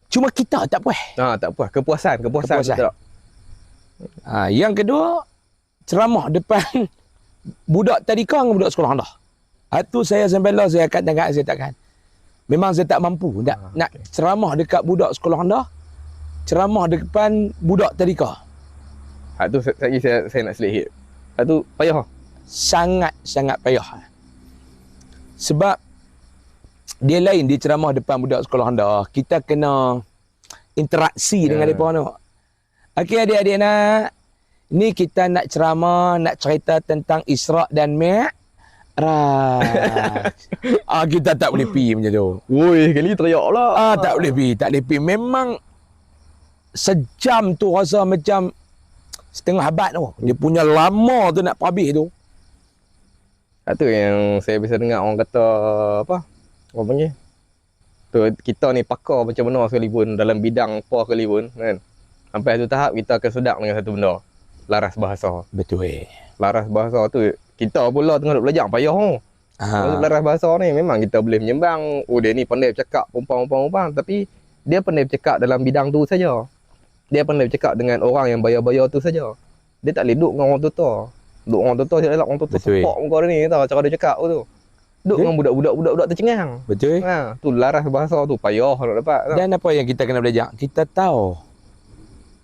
Cuma kita tak puas. Tak puas. Kepuasan. Tak. Yang kedua, ceramah depan budak tadika dengan budak sekolah rendah. Itu saya sampai lah saya akan tengok saya takkan. Memang saya tak mampu nak ceramah dekat budak sekolah rendah, ceramah depan budak tadika. Tu saya nak selit sikit. Tu payah. Sangat payah. Sebab dia lain dia ceramah depan budak sekolah rendah. Kita kena interaksi dengan mereka tu. Okey adik-adik nak. Ni kita nak ceramah, nak cerita tentang Isra' dan Mi'raj. Kita tak boleh pi macam tu. Woi, kali teriak lah. Tak boleh pi. Memang sejam tu rasa macam setengah abad tu. Dia punya lama tu nak habis tu. Itu yang saya biasa dengar orang kata apa? Orang panggil. Tu kita ni pakar macam mana sekalipun dalam bidang apa sekalipun kan. Sampai satu tahap kita akan sedap dengan satu benda. Laras bahasa. Betul. Laras bahasa tu kita pula tengah duk belajar payah tu. Laras bahasa ni memang kita boleh menyembang. Dia ni pandai bercakap umpang-umpang tapi dia pandai bercakap dalam bidang tu saja. Dia pandai bercakap dengan orang yang bayar-bayar tu saja. Dia tak boleh duduk dengan orang tua-tua. Duduk orang tua-tua dia elak orang tua-tua sepak muka dia ni tahu cara dia cakap tu. Duduk dengan budak-budak tercengang. Betul. Tu laras bahasa tu payah nak dapat. Dan apa yang kita kena belajar? Kita tahu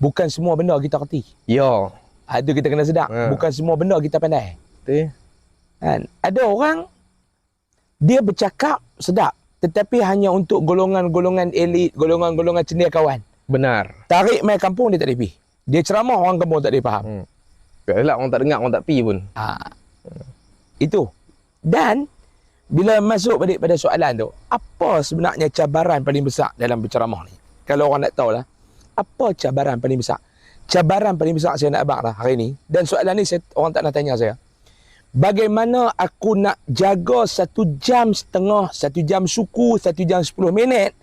bukan semua benda kita kerti. Ya. Itu kita kena sedar. Bukan semua benda kita pandai. Betul. Kan? Ada orang dia bercakap sedap tetapi hanya untuk golongan-golongan elit, golongan-golongan cendekiawan. Benar. Tarik mai kampung dia tak boleh pi. Dia ceramah orang kampung tak boleh faham. Tak elak orang tak dengar, orang tak pi pun. Itu. Dan bila masuk balik pada soalan tu, apa sebenarnya cabaran paling besar dalam berceramah ni? Kalau orang nak tahulah, apa cabaran paling besar? Cabaran paling besar saya nak abang lah hari ni. Dan soalan ni orang tak nak tanya saya. Bagaimana aku nak jaga 1 jam setengah, 1 jam suku, 1 jam 10 minit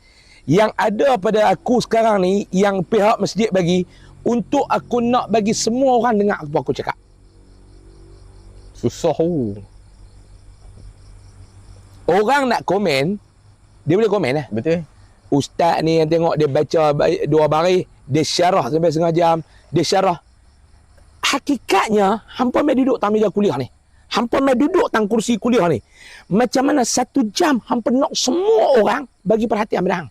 yang ada pada aku sekarang ni, yang pihak masjid bagi, untuk aku nak bagi semua orang dengar apa aku cakap. Susah. Orang nak komen, dia boleh komen lah. Betul. Ustaz ni yang tengok dia baca 2 baris, dia syarah sampai setengah jam, dia syarah. Hakikatnya, hampa mai duduk tang meja kuliah ni. Hampa mai duduk tang kursi kuliah ni. Macam mana 1 jam hampa nak semua orang bagi perhatian pada hang.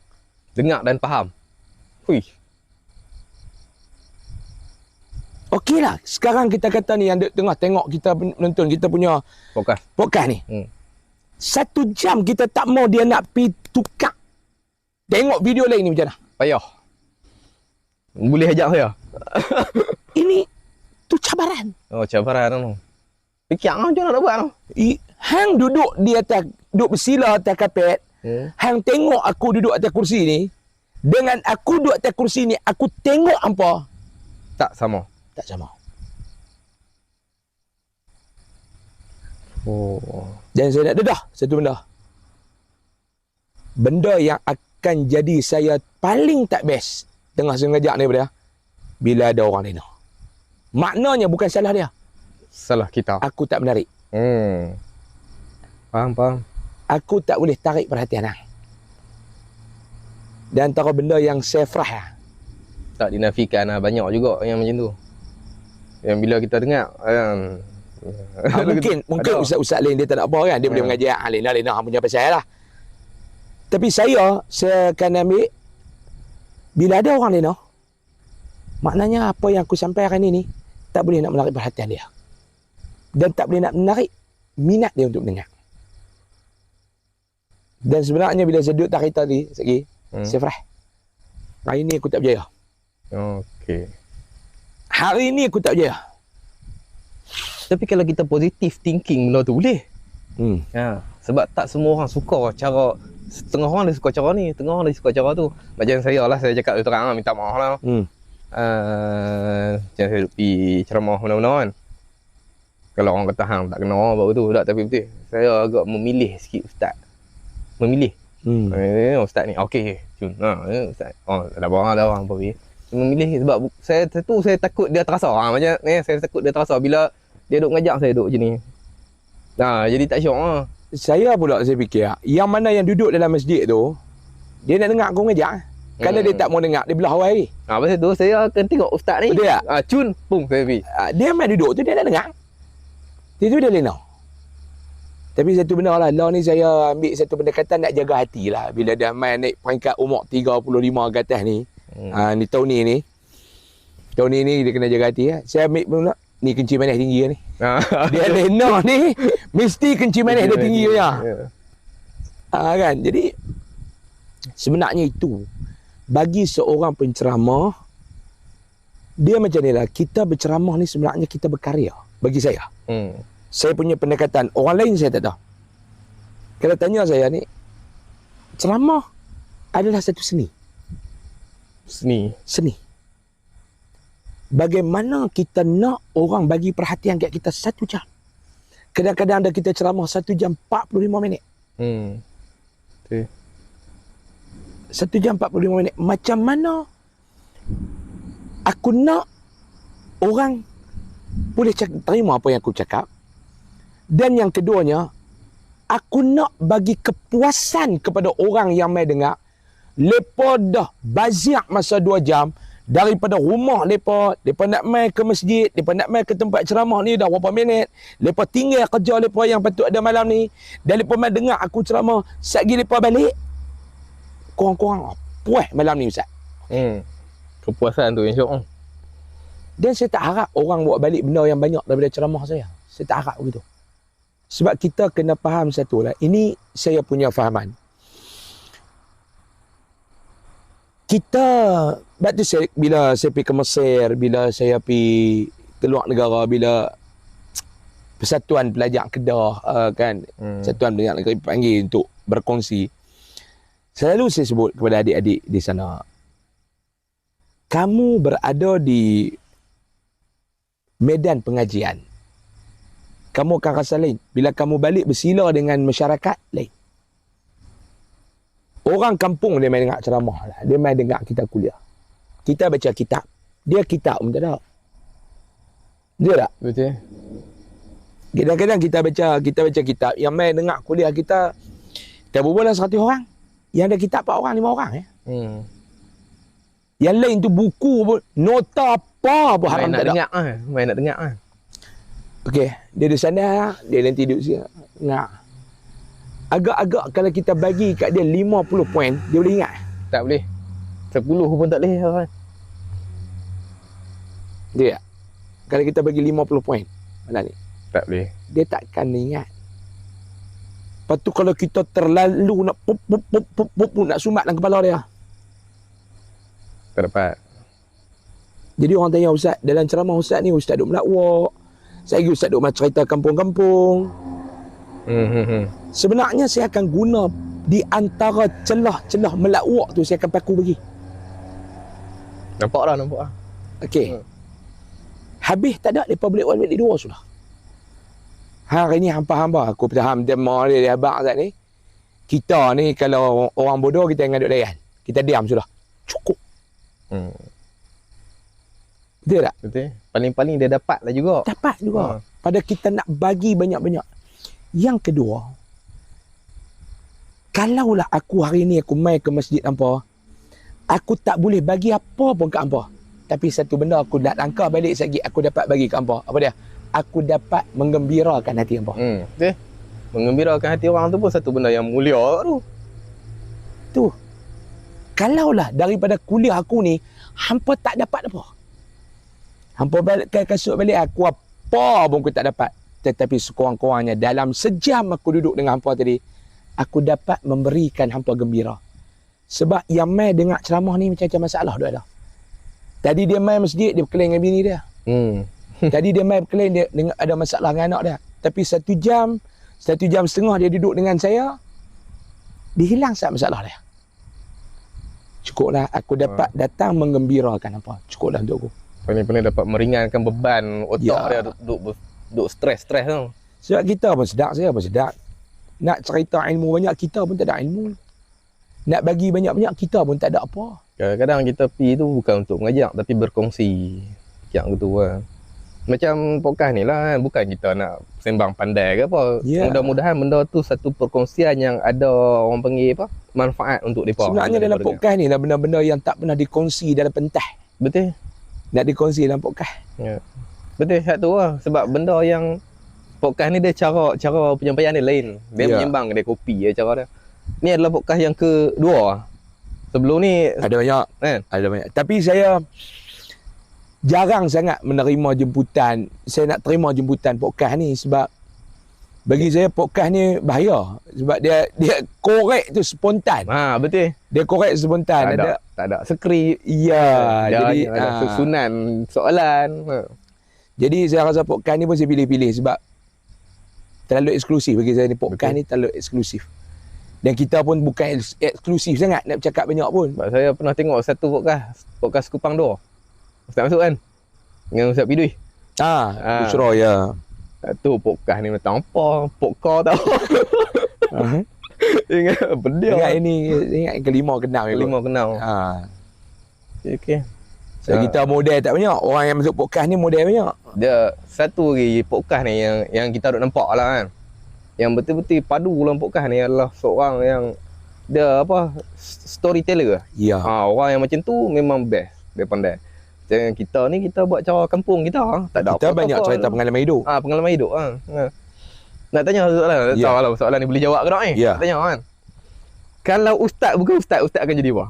Dengar dan faham. Hui. Okeylah, sekarang kita kata ni yang tengah tengok kita menonton kita punya podcast ni. 1 jam kita tak mau dia nak pi tukar tengok video lain ni macam mana? Payah. Boleh ajak saya? Ini tu cabaran. Cabaran tu. Fikir macam mana nak buat tu? Hang duduk di atas, duduk bersila atas kapet. Hang tengok aku duduk atas kursi ni. Dengan aku duduk atas kursi ni, aku tengok apa? Tak sama. Tak sama. Dan saya nak dedah satu benda. Benda yang akan jadi saya paling tak best tengah saya ngajak ni pada bila ada orang lain. Maknanya bukan salah dia. Salah kita. Aku tak menarik. Faham. Aku tak boleh tarik perhatian hang. Dan antara benda yang saya frah tak dinafikan banyak juga yang macam tu. Yang bila kita dengar mungkin ustaz-ustaz lain dia tak nak apa kan, dia boleh mengajar Lena hang punya pasal lah. Tapi saya akan ambil bila ada orang lain, maknanya apa yang aku sampaikan ini tak boleh nak menarik perhatian dia. Dan tak boleh nak menarik minat dia untuk mendengar. Dan sebenarnya bila saya duduk tak kereta tadi, sekali, saya fresh. Hari ni aku tak berjaya. Okey. Hari ni aku tak berjaya. Tapi kalau kita positive thinking benda tu boleh. Ha, sebab tak semua orang suka cara, setengah orang dia suka cara ni, setengah orang dia suka cara tu. Macam saya lah, saya cakap terang lah, minta maaf lah. Macam saya duduk pergi ceramah mana-mana kan. Kalau orang kata hang tak kena baru tu, tak, tapi betul. Saya agak memilih sikit ustaz. Memilih. Ustaz ni, okey, cun. Ustaz. Oh, tak ada orang apa. Memilih sebab saya takut dia terasa. Macam ni, saya takut dia terasa bila dia duduk ngajak saya duduk macam ni. Jadi tak syok lah. Saya pula saya fikir, yang mana yang duduk dalam masjid tu, dia nak dengar aku ngajak. Kalau dia tak mau dengar, dia belah awal lagi. Pasal tu saya akan tengok ustaz ni. Betul tak? Cun, pung saya pergi. Dia main duduk tu, dia nak dengar. Dia tu dia lena. Tapi satu benda lah, lah ni saya ambil satu pendekatan nak jaga hati lah. Bila dah main naik peringkat umur 35 ke atas ni, ni Tony ni. Tony ni dia kena jaga hati lah. Saya ambil pula, ni kencing manis tinggi ni. Dia lena ni, mesti kencing manis dia tinggi punya. Kan? Jadi, sebenarnya itu, bagi seorang penceramah, dia macam ni lah, kita berceramah ni sebenarnya kita berkarya. Bagi saya. Saya punya pendekatan, orang lain saya tak tahu. Kalau tanya saya ni, ceramah adalah satu seni. Seni. Bagaimana kita nak orang bagi perhatian kat kita 1 jam. Kadang-kadang ada kita ceramah 1 jam 45 minit. Okay. 1 jam 45 minit. Macam mana aku nak orang boleh terima apa yang aku cakap. Dan yang keduanya, aku nak bagi kepuasan kepada orang yang mai dengar. Lepas dah baziak masa 2 jam, daripada rumah lepas nak mai ke masjid, lepas nak mai ke tempat ceramah ni dah berapa minit, lepas tinggal kerja lepas yang patut ada malam ni, dan lepas mai dengar aku ceramah, satgi lepas balik, kurang-kurang puas malam ni ustaz. Kepuasan tu insya-Allah. Dan saya tak harap orang bawa balik benda yang banyak daripada ceramah saya. Saya tak harap begitu. Sebab kita kena faham satu lah. Ini saya punya fahaman. Kita, sebab tu bila saya pergi ke Mesir, bila saya pergi keluar negara, bila Persatuan Pelajar Kedah, kan, Persatuan Pelajar Negara panggil untuk berkongsi, selalu saya sebut kepada adik-adik di sana, kamu berada di medan pengajian, kamu akan rasa lain. Bila kamu balik bersila dengan masyarakat, lain. Orang kampung dia main dengar ceramah lah. Dia main dengar kita kuliah. Kita baca kitab. Dia kitab pun tak ada. Betul tak? Betul. Kadang-kadang kita baca kitab. Yang main dengar kuliah kita berbual 100 orang. Yang ada kitab 4 orang, 5 orang. Yang lain tu buku pun, nota apa pun haram tak ada. Main nak dengar. Okey, dia di sana, dia nanti duduk sini. Dengar. Agak-agak kalau kita bagi kat dia 50 poin, dia boleh ingat? Tak boleh. 10 pun tak boleh. Dia tak? Kalau kita bagi 50 poin, mana ni? Tak boleh. Dia takkan ingat. Lepas tu kalau kita terlalu nak pup, nak sumat dalam kepala dia. Tak dapat. Jadi orang tanya ustaz, dalam ceramah ustaz ni, ustaz duk melawak. Saya lagi ustaz duk cerita kampung-kampung. Sebenarnya saya akan guna di antara celah-celah melawak tu, saya akan paku bagi. Nampak lah. Okey. Habis tak ada, mereka boleh balik dua sudah. Hari ni hampa-hampa, aku faham tema dia abang Azad ni. Kita ni kalau orang bodoh, kita jangan duduk layan. Kita diam sudah. Cukup. Betul tak? Betul. Paling-paling dia dapat lah juga. Dapat juga. Pada kita nak bagi banyak-banyak. Yang kedua, kalaulah aku hari ni aku mai ke masjid hampa, aku tak boleh bagi apa pun kat hampa. Tapi satu benda aku nak langkah balik lagi, aku dapat bagi kat hampa. Apa dia? Aku dapat menggembirakan hati hampa. Betul. Menggembirakan hati orang tu pun satu benda yang mulia tu. Tu. Kalaulah daripada kuliah aku ni, hampa tak dapat apa. Hampa balik kasut balik, aku apa pun aku tak dapat. Tetapi sekurang-kurangnya dalam sejam aku duduk dengan hampa tadi, aku dapat memberikan hampa gembira. Sebab yang mai dengar ceramah ni macam-macam masalah dia ada. Tadi dia mai masjid, dia berkelahi dengan bini dia. Tadi dia mai berkelahi, dia dengan ada masalah dengan anak dia. Tapi 1 jam, 1.5 jam dia duduk dengan saya, dia hilang sat masalah dia. Cukuplah aku dapat datang menggembirakan apa. Cukuplah untuk aku. Paling-paling dapat meringankan beban otak dia duk stres-stres tu. Sebab kita pun sedap, saya pun sedap. Nak cerita ilmu banyak, kita pun tak ada ilmu. Nak bagi banyak-banyak, kita pun tak ada apa. Kadang-kadang kita pergi tu bukan untuk mengajak, tapi berkongsi. Yang gitu kan. Macam podcast ni lah kan. Bukan kita nak sembang pandai ke apa. Mudah-mudahan benda tu satu perkongsian yang ada orang panggil apa, manfaat untuk mereka. Sebenarnya dalam podcast ni lah benda-benda yang tak pernah dikongsi dalam pentas. Betul. Nak dikongsi dalam podcast. Ya. Betul, satu lah. Sebab benda yang podcast ni dia cara penyampaian dia lain. Dia menyembang, dia kopi je cara dia. Ni adalah podcast yang kedua. Sebelum ni ada banyak kan? Ada banyak. Tapi saya jarang sangat menerima jemputan. Saya nak terima jemputan podcast ni sebab bagi saya podcast ni bahaya. Sebab dia korek tu spontan. Betul. Dia korek spontan. Tak ada skrip. Ya, jadi ada susunan soalan. Jadi saya rasa podcast ni pun saya pilih-pilih sebab terlalu eksklusif bagi saya ni. Podcast ni terlalu eksklusif. Dan kita pun bukan eksklusif sangat nak bercakap banyak pun. Sebab saya pernah tengok satu podcast Kupang 2. Ustaz masuk kan? Dengan Ustaz Pidui. Bushra ya. Tu podcast ni macam apa? Podcast tau. Ingat benda. Ingat kelima kenal. Kelima kenal. Okey. So, kita model tak banyak. Orang yang masuk podcast ni model banyak. Dia satu lagi podcast ni yang kita duk nampak lah kan. Yang betul-betul padu dalam podcast ni adalah seorang yang dia storyteller. Ya. Orang yang macam tu memang best. Dia pandai. Macam kita ni, kita buat cara kampung kita. Tak ada kita banyak cerita pengalaman hidup. Pengalaman hidup. Nak tanya soalan. Tak tahu soalan ni boleh jawab ke tak ni? Nak tanya kan. Kalau ustaz bukan ustaz akan jadi apa?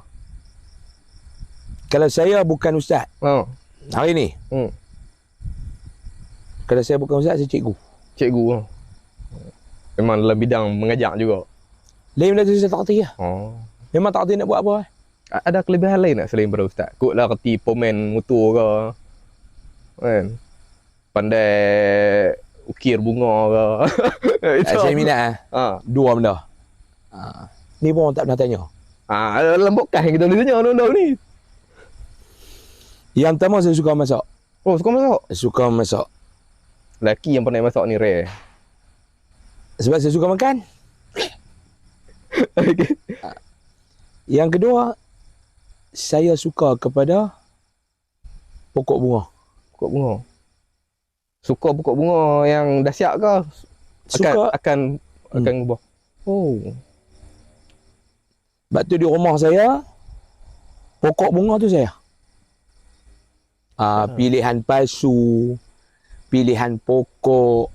Kalau saya bukan ustaz. Hari ni. Kalau saya bukan ustaz, saya cikgu. Cikgu. Memang dalam bidang mengajar juga. Lain benda tu saya tak kerti lah. Memang tak kerti nak buat apa. Ada kelebihan lain tak selain pada ustaz? Kotlah kerti pomen motor ke. Kan? Pandai ukir bunga ke. Saya minat dua benda. Ni pun orang tak pernah tanya. Dalam podcast yang kita boleh tanya benda ni. Yang pertama saya suka masak. Suka masak? Suka masak. Lelaki yang pandai masak ni rare. Sebab saya suka makan. Okay. Yang kedua, saya suka kepada pokok bunga. Pokok bunga. Suka pokok bunga yang dah siap ke? Akan buah. Sebab tu di rumah saya, pokok bunga tu saya. Pilihan palsu, pilihan pokok,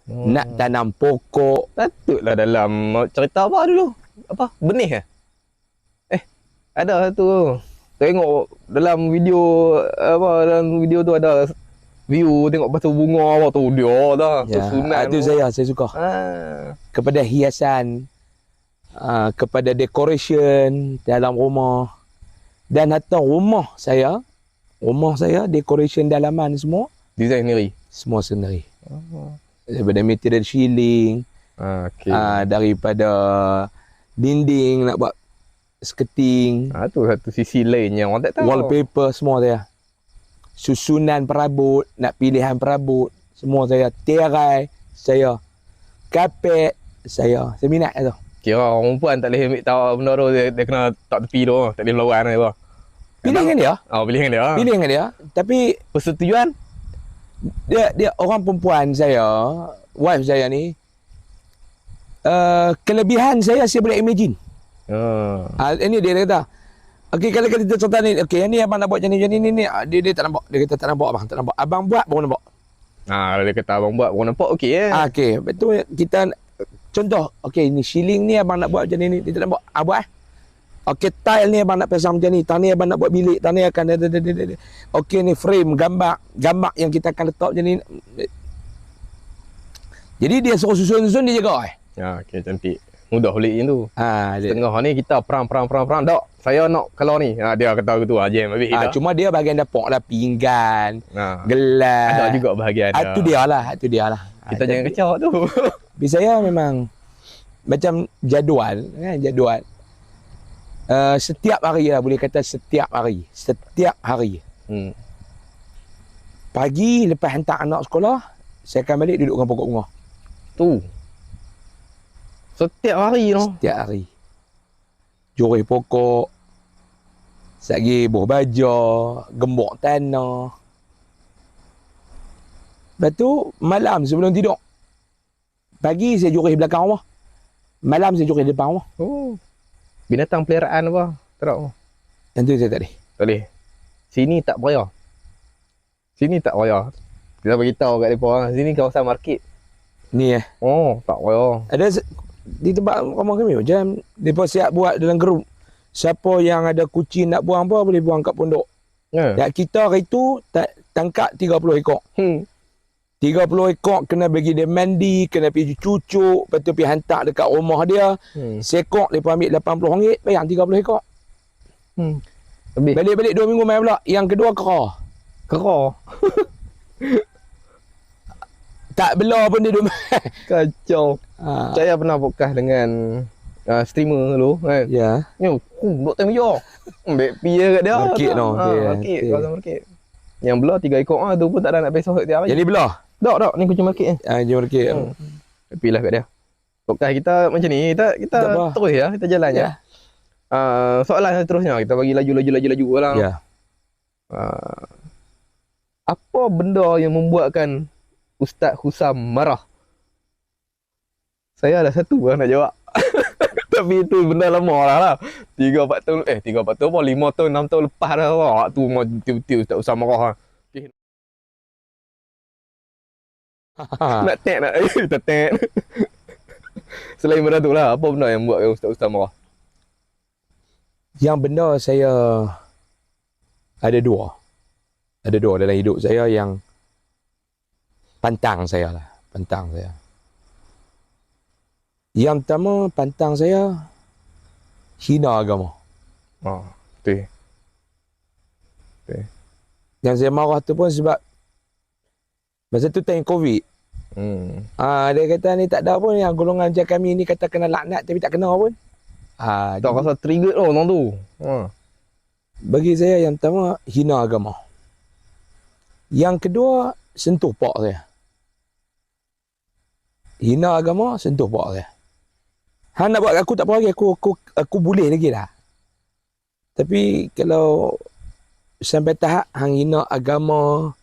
nak tanam pokok. Patutlah dalam cerita apa dulu? Apa? Benih ke? Ada satu. Tengok dalam video dalam video tu ada view tengok pasal bunga apa tu dia dah. Susunan. Itu saya suka. Kepada hiasan, kepada decoration dalam rumah. Dan atau rumah saya decoration dalaman semua design sendiri. Semua sendiri. Daripada material shielding, daripada dinding nak buat skirting. Tu satu sisi lain yang orang tak tahu. Wallpaper semua saya. Susunan perabot, nak pilihan perabot, semua saya. Tirai saya. Kapet saya. Saya minat tu. Kira orang perempuan tak boleh ambil tahu benda tu, dia kena tak tepi tu, tak boleh melawan apa. Pilih dengan dia. Pilih dengan dia. Tapi persetujuan dia orang perempuan saya, wife saya ni, kelebihan saya boleh imagine. Ini dia kata, okey, kalau kita cerita ni, okey, ni abang nak buat macam ni, dia tak nampak. Dia kata tak nampak abang, tak nampak. Abang buat baru nampak. Kalau dia kata abang buat baru nampak, okey okey, betul. Kita contoh, okey, ni shielding ni abang nak buat macam ni, dia tak nampak. Buat okey, tile ni abang nak pasang macam ni, tang ni abang nak buat bilik, tang ni akan okey, ni frame gambar yang kita akan letak macam ni. Jadi dia suruh susun dia jaga. Okey, cantik. Mudah balik macam tu. Setengah ni kita perang. Tak, saya nak kalau ni. Dia kata gitu jam habis dah. Cuma dia bahagian dapur lah, pinggan, gelas. Ada juga bahagian dia. Itu dia lah. Kita jangan kacau tu. Tapi saya memang macam jadual kan, jadual. Setiap hari lah, boleh kata setiap hari. Pagi lepas hantar anak sekolah, saya akan balik duduk dengan pokok bunga. Tu. Setiap hari tu. Setiap hari. Jorih pokok. Sagi buah baja, gembok tanah. Lepas tu malam sebelum tidur. Pagi saya jorih belakang rumah. Malam saya jorih depan rumah. Oh. Binatang peliharaan apa? Tak. Yang tu saya tak boleh. Tak boleh. Sini tak payah. Kita beritahu kat depa, sini kawasan market. Ni Oh, tak payah. Ada di tempat rumah kami macam depa siap buat dalam grup. Siapa yang ada kucing nak buang apa boleh buang kat pondok. Ya, kita hari tu tangkap 30 ekor. 30 ekor kena bagi dia mandi, kena pergi cucuk, lepas tu pergi hantar dekat rumah dia. Sekok depa ambil RM80, bayar 30 ekor. Lebih. Balik-balik 2 minggu main pula. Yang kedua kera. Tak bela pun dia duduk. Kacau. Saya pernah podcast dengan streamer dulu kan. Ya. Yo, buat time yo. Ambil pia kat dia. Market no. Market, kawasan market. Yang belah 3 ekor tu pun tak ada nak besok setiap hari. Yang ni belah. Tak, ni kucing market ni. Kucing market. Tapi lah kat dia. Podcast kita macam ni, kita terus ya, kita jalan je. Soalan seterusnya kita bagi laju lah. Ya. Apa benda yang membuatkan Ustaz Husam marah? Saya ada satu nak jawab. Tapi itu benda lama lah. 3-4 tahun, 3-4 tahun apa, 5 tahun, 6 tahun lepas dah. Tu mau tiu-tiu Ustaz Husam marah. Nak kita tek. Selain benda tu lah, apa benda yang membuatkan Ustaz Husam marah? Yang benda saya ada dua dalam hidup saya yang pantang saya. Yang pertama, pantang saya hina agama. Betul. Yang saya marah tu pun sebab masa tu time COVID. Dia kata ni tak ada pun yang golongan macam kami ni kata kena laknat tapi tak kena pun. Tak rasa trigger orang tu. Bagi saya yang pertama hina agama. Yang kedua, sentuh pak saya. Hina agama, sentuh pak saya. Hang nak buat aku tak apa lagi, aku boleh lagi dah. Tapi kalau sampai tahap hang hina agama,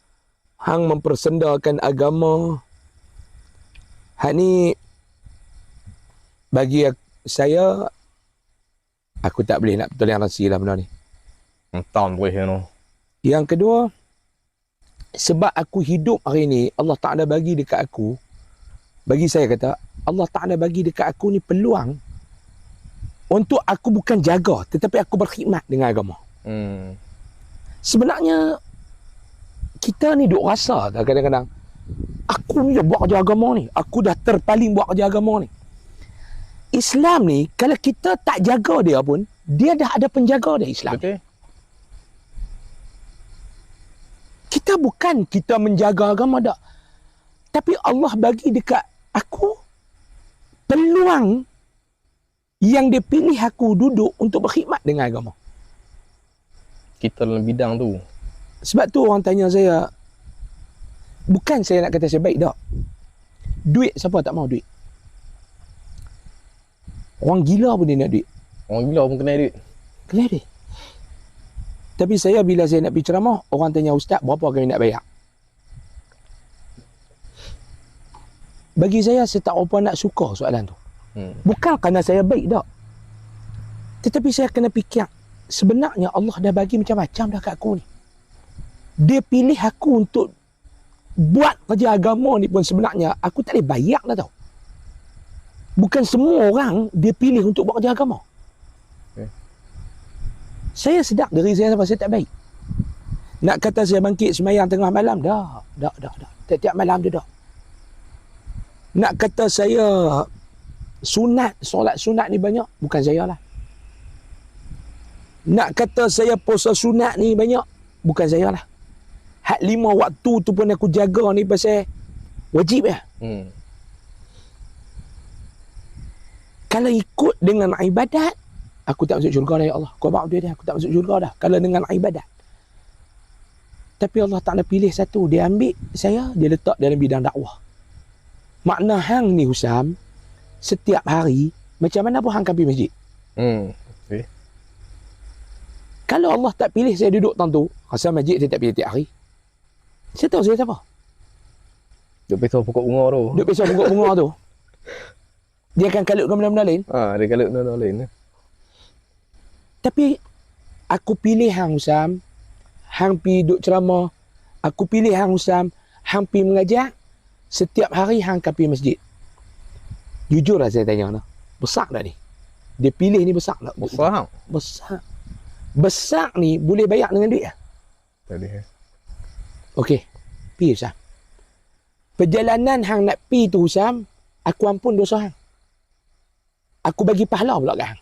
hang mempersendakan agama, hang ni bagi saya, aku tak boleh nak toleransi lah benda ni. Tak boleh no. Yang kedua, sebab aku hidup hari ni, Allah Ta'ala bagi dekat aku, bagi saya kata, Allah Ta'ala bagi dekat aku ni peluang untuk aku bukan jaga, tetapi aku berkhidmat dengan agama. Sebenarnya, kita ni duk rasa tak kadang-kadang, aku ni dah buat kerja agama ni, aku dah terpaling buat kerja agama ni. Islam ni, kalau kita tak jaga dia pun, dia dah ada penjaga dia Islam. Betul. Kita bukan kita menjaga agama tak. Tapi Allah bagi dekat aku peluang yang dia pilih aku duduk untuk berkhidmat dengan agama. Kita dalam bidang tu. Sebab tu orang tanya saya, bukan saya nak kata saya baik tak. Duit, siapa tak mau duit? Orang gila pun dia nak duit. Orang gila pun kena duit. Kena duit. Tapi saya bila saya nak pergi ceramah, orang tanya ustaz berapa kami nak bayar. Bagi saya tak apa nak suka soalan tu. Bukan kerana saya baik tak. Tetapi saya kena fikir, sebenarnya Allah dah bagi macam-macam dah kat aku ni. Dia pilih aku untuk buat kerja agama ni pun sebenarnya aku tak boleh bayar dah tau. Bukan semua orang dia pilih untuk buat kerja agama. Saya sedar diri saya sampai saya tak baik. Nak kata saya bangkit semayang tengah malam, dah. Tiap-tiap malam dia dah. Nak kata saya solat sunat ni banyak, bukan saya lah. Nak kata saya puasa sunat ni banyak, bukan saya lah. Hak 5 waktu tu pun aku jaga ni pasal wajib ya. Kalau ikut dengan ibadat, aku tak masuk syurga dah ya Allah. Kau maaf dia, aku tak masuk syurga dah. Kalau dengan ibadat. Tapi Allah Ta'ala pilih satu. Dia ambil saya, dia letak dalam bidang dakwah. Makna hang ni Husam, setiap hari, macam mana pun hang akan pergi masjid. Okay. Kalau Allah tak pilih saya duduk tentu, asal masjid saya tak pilih tiap hari. Saya tahu saya siapa. Duk pisau pokok bunga tu. Duduk pisau pokok bunga tu. Dia akan kalutkan benda-benda lain. Dia kalut benda lain. Tapi aku pilih hang Husam, hang pi duk ceramah. Aku pilih hang Husam, hang pi mengajar. Setiap hari hang akan pergi masjid. Jujur lah saya tanya nah. Besar tak ni? Dia pilih ni besar tak? Besar. Besar. Besar ni boleh bayar dengan duit lah. Tadi. Okey. Pi Husam. Perjalanan hang nak pi tu Husam, aku ampun dosa hang. Aku bagi pahala pula kat hang.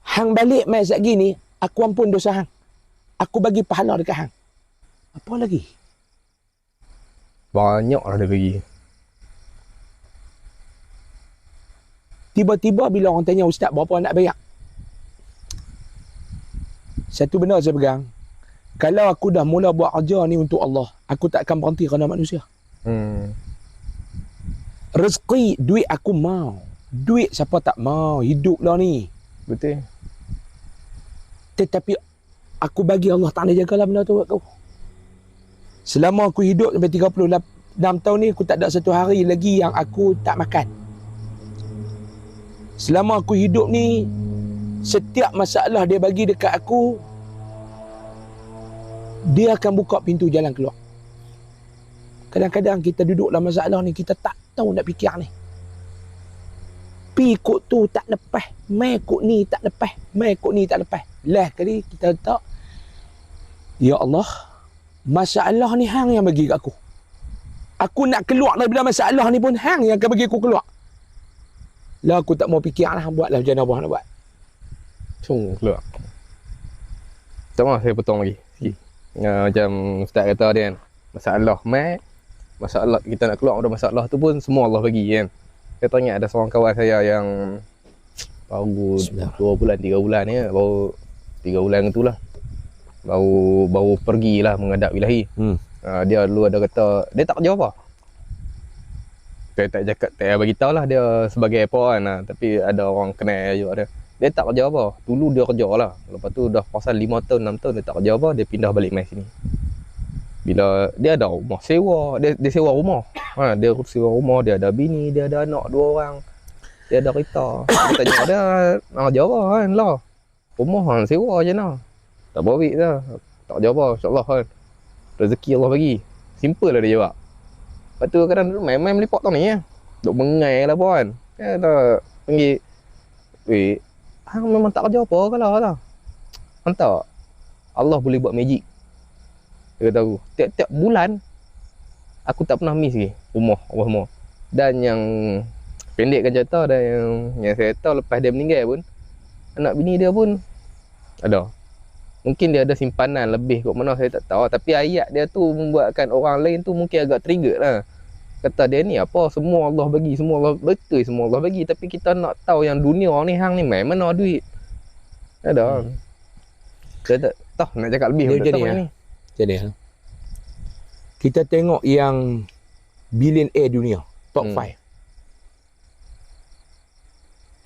Hang balik mai sat gini, aku ampun dosa hang. Aku bagi pahala dekat hang. Apa lagi? Banyak lah dia bagi. Tiba-tiba bila orang tanya ustaz berapa nak bayar? Satu benda saya pegang. Kalau aku dah mula buat kerja ni untuk Allah, aku tak akan berhenti kerana manusia. Rezeki, duit aku mau. Duit siapa tak mau, hidup lah ni. Betul. Tetapi aku bagi Allah Ta'ala jagalah benda tu buat kau. Selama aku hidup sampai 36 tahun ni, aku tak ada satu hari lagi yang aku tak makan. Selama aku hidup ni, setiap masalah dia bagi dekat aku, dia akan buka pintu jalan keluar. Kadang-kadang kita duduk dalam masalah ni, kita tak tahu nak fikir ni. Pi ikut tu tak lepas, mai ikut ni tak lepas, mai ikut ni tak lepas. Lah kali kita tak, ya Allah, masalah ni hang yang bagi kat aku. Aku nak keluar daripada masalah ni pun hang yang akan bagi aku keluar. Lah aku tak mau fikir lah, buatlah macam mana apa nak buat. Keluar. Sama saya potong lagi sikit. Macam Ustaz kata dia kan, masalah masalah kita nak keluar dari masalah tu pun semua Allah bagi kan. Saya teringat ada seorang kawan saya yang baru 2 bulan 3 bulan ni, baru 3 bulan tu lah. Baru pergilah menghadap ilahi. Dia dulu ada kata dia tak kerja apa. Saya tak cakap, tak bagi tahu lah dia sebagai apa kan, tapi ada orang kenal juga dia. Dia tak kerja apa. Dulu dia kerja lah. Lepas tu dah pasal 5 tahun 6 tahun dia tak kerja apa, dia pindah balik mai sini. Bila dia ada rumah sewa, dia sewa rumah. Dia sewa rumah, dia ada bini, dia ada anak 2 orang. Dia ada kereta. Dia tanya dia nak kerja apa kan lah. Rumah kan sewa je lah. Tak bawa duit dah. Tak kerja apa, insya-Allah kan. Rezeki Allah bagi. Simple lah dia jawab. Lepas tu kadang main-main melipok tau ni ya. Duk mengai lah puan. Dia tak panggil, weh, hang memang tak kerja apa kalau lah. Hantar. Allah boleh buat magic. Dia kata aku, tiap-tiap bulan aku tak pernah miss lagi rumah apa semua. Dan yang pendekkan cerita, dan yang saya tahu lepas dia meninggal pun, anak bini dia pun ada. Mungkin dia ada simpanan lebih kat mana saya tak tahu, tapi ayat dia tu membuatkan orang lain tu mungkin agak trigger lah. Kata dia ni apa, semua Allah bagi, semua Allah, betul semua Allah bagi, tapi kita nak tahu yang dunia ni hang ni main mana duit. Ada. Saya tak tahu nak cakap lebih Dia macam ni. Jadi kita tengok yang billionaire dunia, top 5.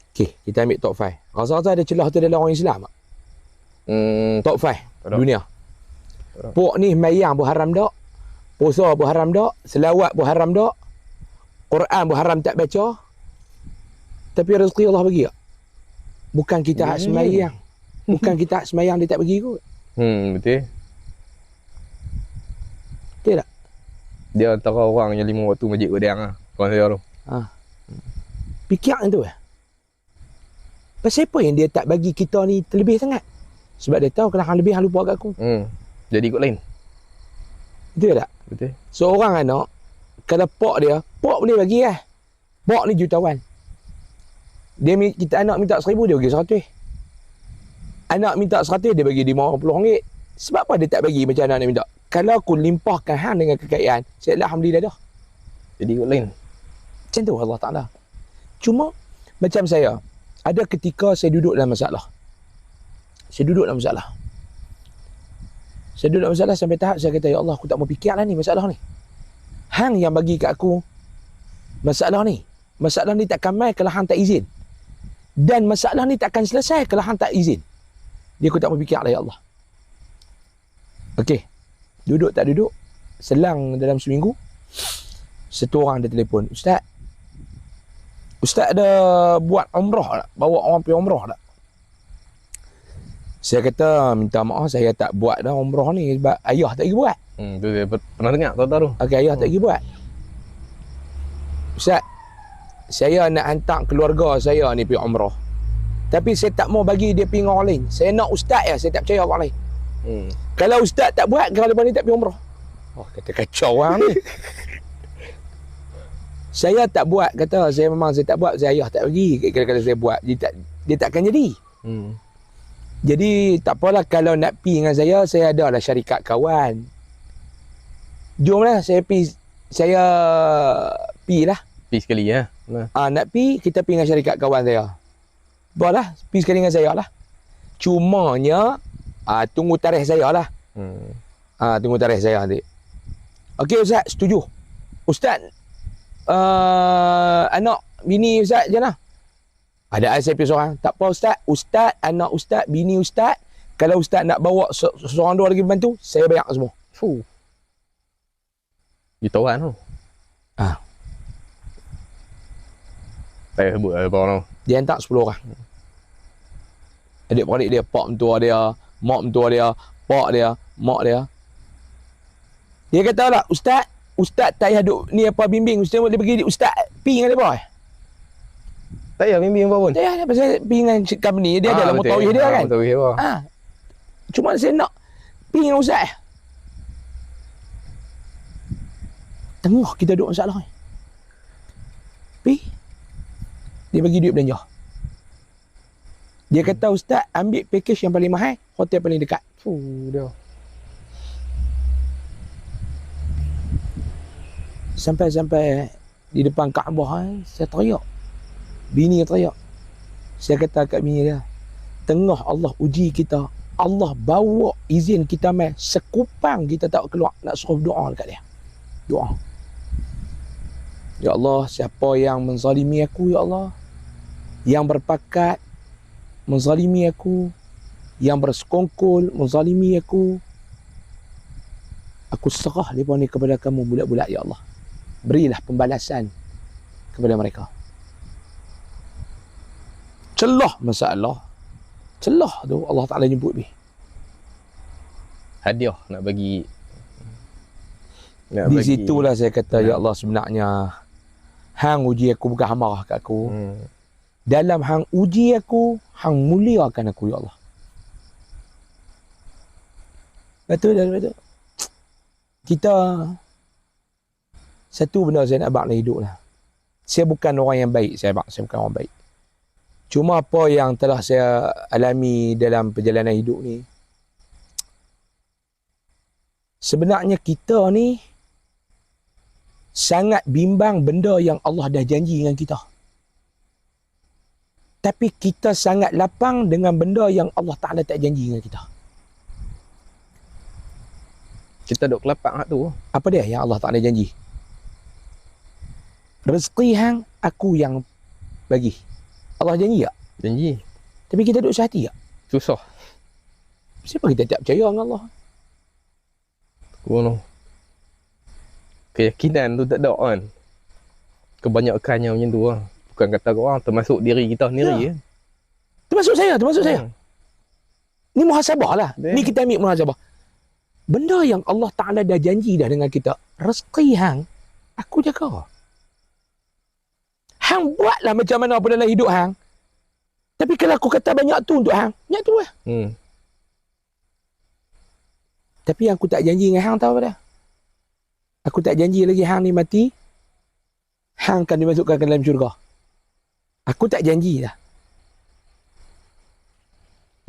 Okey, kita ambil top 5. Rasa-rasa ada celah tu dalam orang Islam tak? Top 5 dunia. Pok ni mayang pun haram dak, puasa pun haram dak, selawat pun haram dak, Quran pun haram tak baca. Tapi rezeki Allah bagi tak? Bukan kita hak semayang. Bukan kita hak semayang dia tak bagi kot. Betul. Betul tak? Dia antara orang yang 5 waktu masjid Padang lah, kawan saya tu. Fikir yang tu pasal apa yang dia tak bagi kita ni terlebih sangat? Sebab dia tahu kalau hang lebih hang lupa kat aku. Jadi ikut lain. Betul tak? Betul. Seorang anak, kalau pak dia, pak boleh bagi lah. Pak ni jutawan. Kita anak minta 1,000, dia bagi 100. Anak minta 100, dia bagi RM50. Sebab apa dia tak bagi macam anak minta? Kalau aku limpahkan hang dengan kekayaan, saya alhamdulillah dah. Jadi kot lain. Macam tu Allah Ta'ala. Cuma macam saya, ada ketika saya duduk dalam masalah. Saya duduk dalam masalah sampai tahap saya kata, ya Allah, aku tak mau fikirlah ni masalah ni. Hang yang bagi kat aku masalah ni. Masalah ni takkan mai kalau hang tak izin. Dan masalah ni takkan selesai kalau hang tak izin. Dia aku tak mau fikirlah, ya Allah. Okey. Duduk tak duduk, selang dalam seminggu, satu orang dia telefon, Ustaz ada buat umrah tak? Bawa orang pergi umrah tak? Saya kata, minta maaf, saya tak buat dah umrah ni sebab ayah tak pergi buat. Tu saya pernah dengar tahu. Okey, ayah tak pergi buat. Ustaz, saya nak hantar keluarga saya ni pergi umrah. Tapi saya tak mau bagi dia pergi dengan orang lain. Saya nak ustaz ya, saya tak percaya orang lain. Kalau ustaz tak buat, kalau lepas ni tak pergi umrah. Oh, kata kacau orang ni. Saya tak buat, kata saya tak buat, saya ayah tak bagi. Kalau saya buat, dia takkan jadi. Jadi tak apalah, kalau nak pergi dengan saya ada lah syarikat kawan. Jomlah saya pergi lah. Pergi sekali ya. Nak pergi, kita pergi dengan syarikat kawan saya. Bolehlah, pergi sekali dengan saya lah. Cumanya tunggu tarikh saya lah. Tunggu tarikh saya nanti. Okey Ustaz, setuju. Ustaz, anak bini Ustaz je lah. Ada saya pergi seorang. Tak apa Ustaz. Ustaz, anak Ustaz, bini Ustaz. Kalau Ustaz nak bawa seorang dua lagi bantu, saya bayar semua. Jutaan tu. Saya sebut lah orang tu. Dia hantar 10 orang. Adik-beradik dia, pak mentua dia, mak mentua dia, pak dia, mak dia. Dia kata lah, Ustaz tak payah duk ni apa bimbing. Ustaz boleh pergi, Ustaz pergi dengan dia boy. Tak payah bimbing apa pun. Tak payah, pasal pergi dengan company dia ada lah mutawih dia kan. Mutawih dia. Cuma saya nak pergi dengan Ustaz. Tengah kita duduk masalah ni. Pergi. Dia bagi duit belanja. Dia kata, Ustaz ambil package yang paling mahal, hotel paling dekat. Dia. Sampai di depan Kaabah, saya teriak. Bini teriak. Saya kata kat bini dia, tengah Allah uji kita, Allah bawa izin kita mai, sekupang kita tak keluar, nak suruh doa dekat dia. Doa. Ya Allah, siapa yang menzalimi aku, ya Allah, yang berpakat menzalimi aku, yang bersekongkol menzalimi aku serah mereka ni kepada kamu bulat-bulat, ya Allah. Berilah pembalasan kepada mereka. Celah masalah. Celah tu Allah Ta'ala nyebut ni. Hadiah nak bagi. Di situlah saya kata, ya Allah, sebenarnya hang uji aku, bukan hang marah kat aku. Dalam hang uji aku, hang muliakan aku, ya Allah. Betul. Kita, satu benda saya nak abang dalam hidup lah. Saya bukan orang yang baik, saya bukan orang baik. Cuma apa yang telah saya alami dalam perjalanan hidup ni, sebenarnya kita ni sangat bimbang benda yang Allah dah janji dengan kita. Tapi kita sangat lapang dengan benda yang Allah Ta'ala tak janji dengan kita. Kita duk kelapang tu. Apa dia yang Allah Ta'ala janji? Rezeki hang aku yang bagi. Allah janji tak? Janji. Tapi kita duduk sehati tak? Susah. Siapa kita tak percaya dengan Allah? Keyakinan tu tak ada kan. Kebanyakannya macam tu lah. Bukan kata orang, termasuk diri kita sendiri. Termasuk saya. Ni muhasabah lah. Ni kita ambil muhasabah. Benda yang Allah Ta'ala dah janji dah dengan kita. Rezeki hang, aku jaga. Hang buatlah macam mana pun dalam hidup hang. Tapi kalau aku kata banyak tu untuk hang, banyak tu lah. Tapi yang aku tak janji dengan hang tahu apa dah? Aku tak janji lagi hang ni mati, hang akan dimasukkan ke dalam syurga. Aku tak janji dah.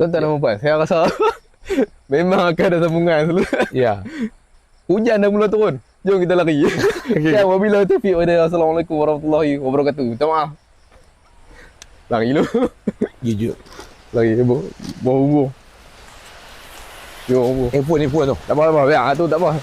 Tuan-tuan dan puan, saya rasa memang akan ada sambungan selalu. Ya. Hujan dah mula turun. Jom kita lari. Okay. Wabillahi taufiq wa hidayah. Assalamualaikum warahmatullahi wabarakatuh. Minta maaf. Lari dulu. Jujur. Lari bawah hubung. Jom hubung. Phone tu. Tak apa, biar tu tak apa.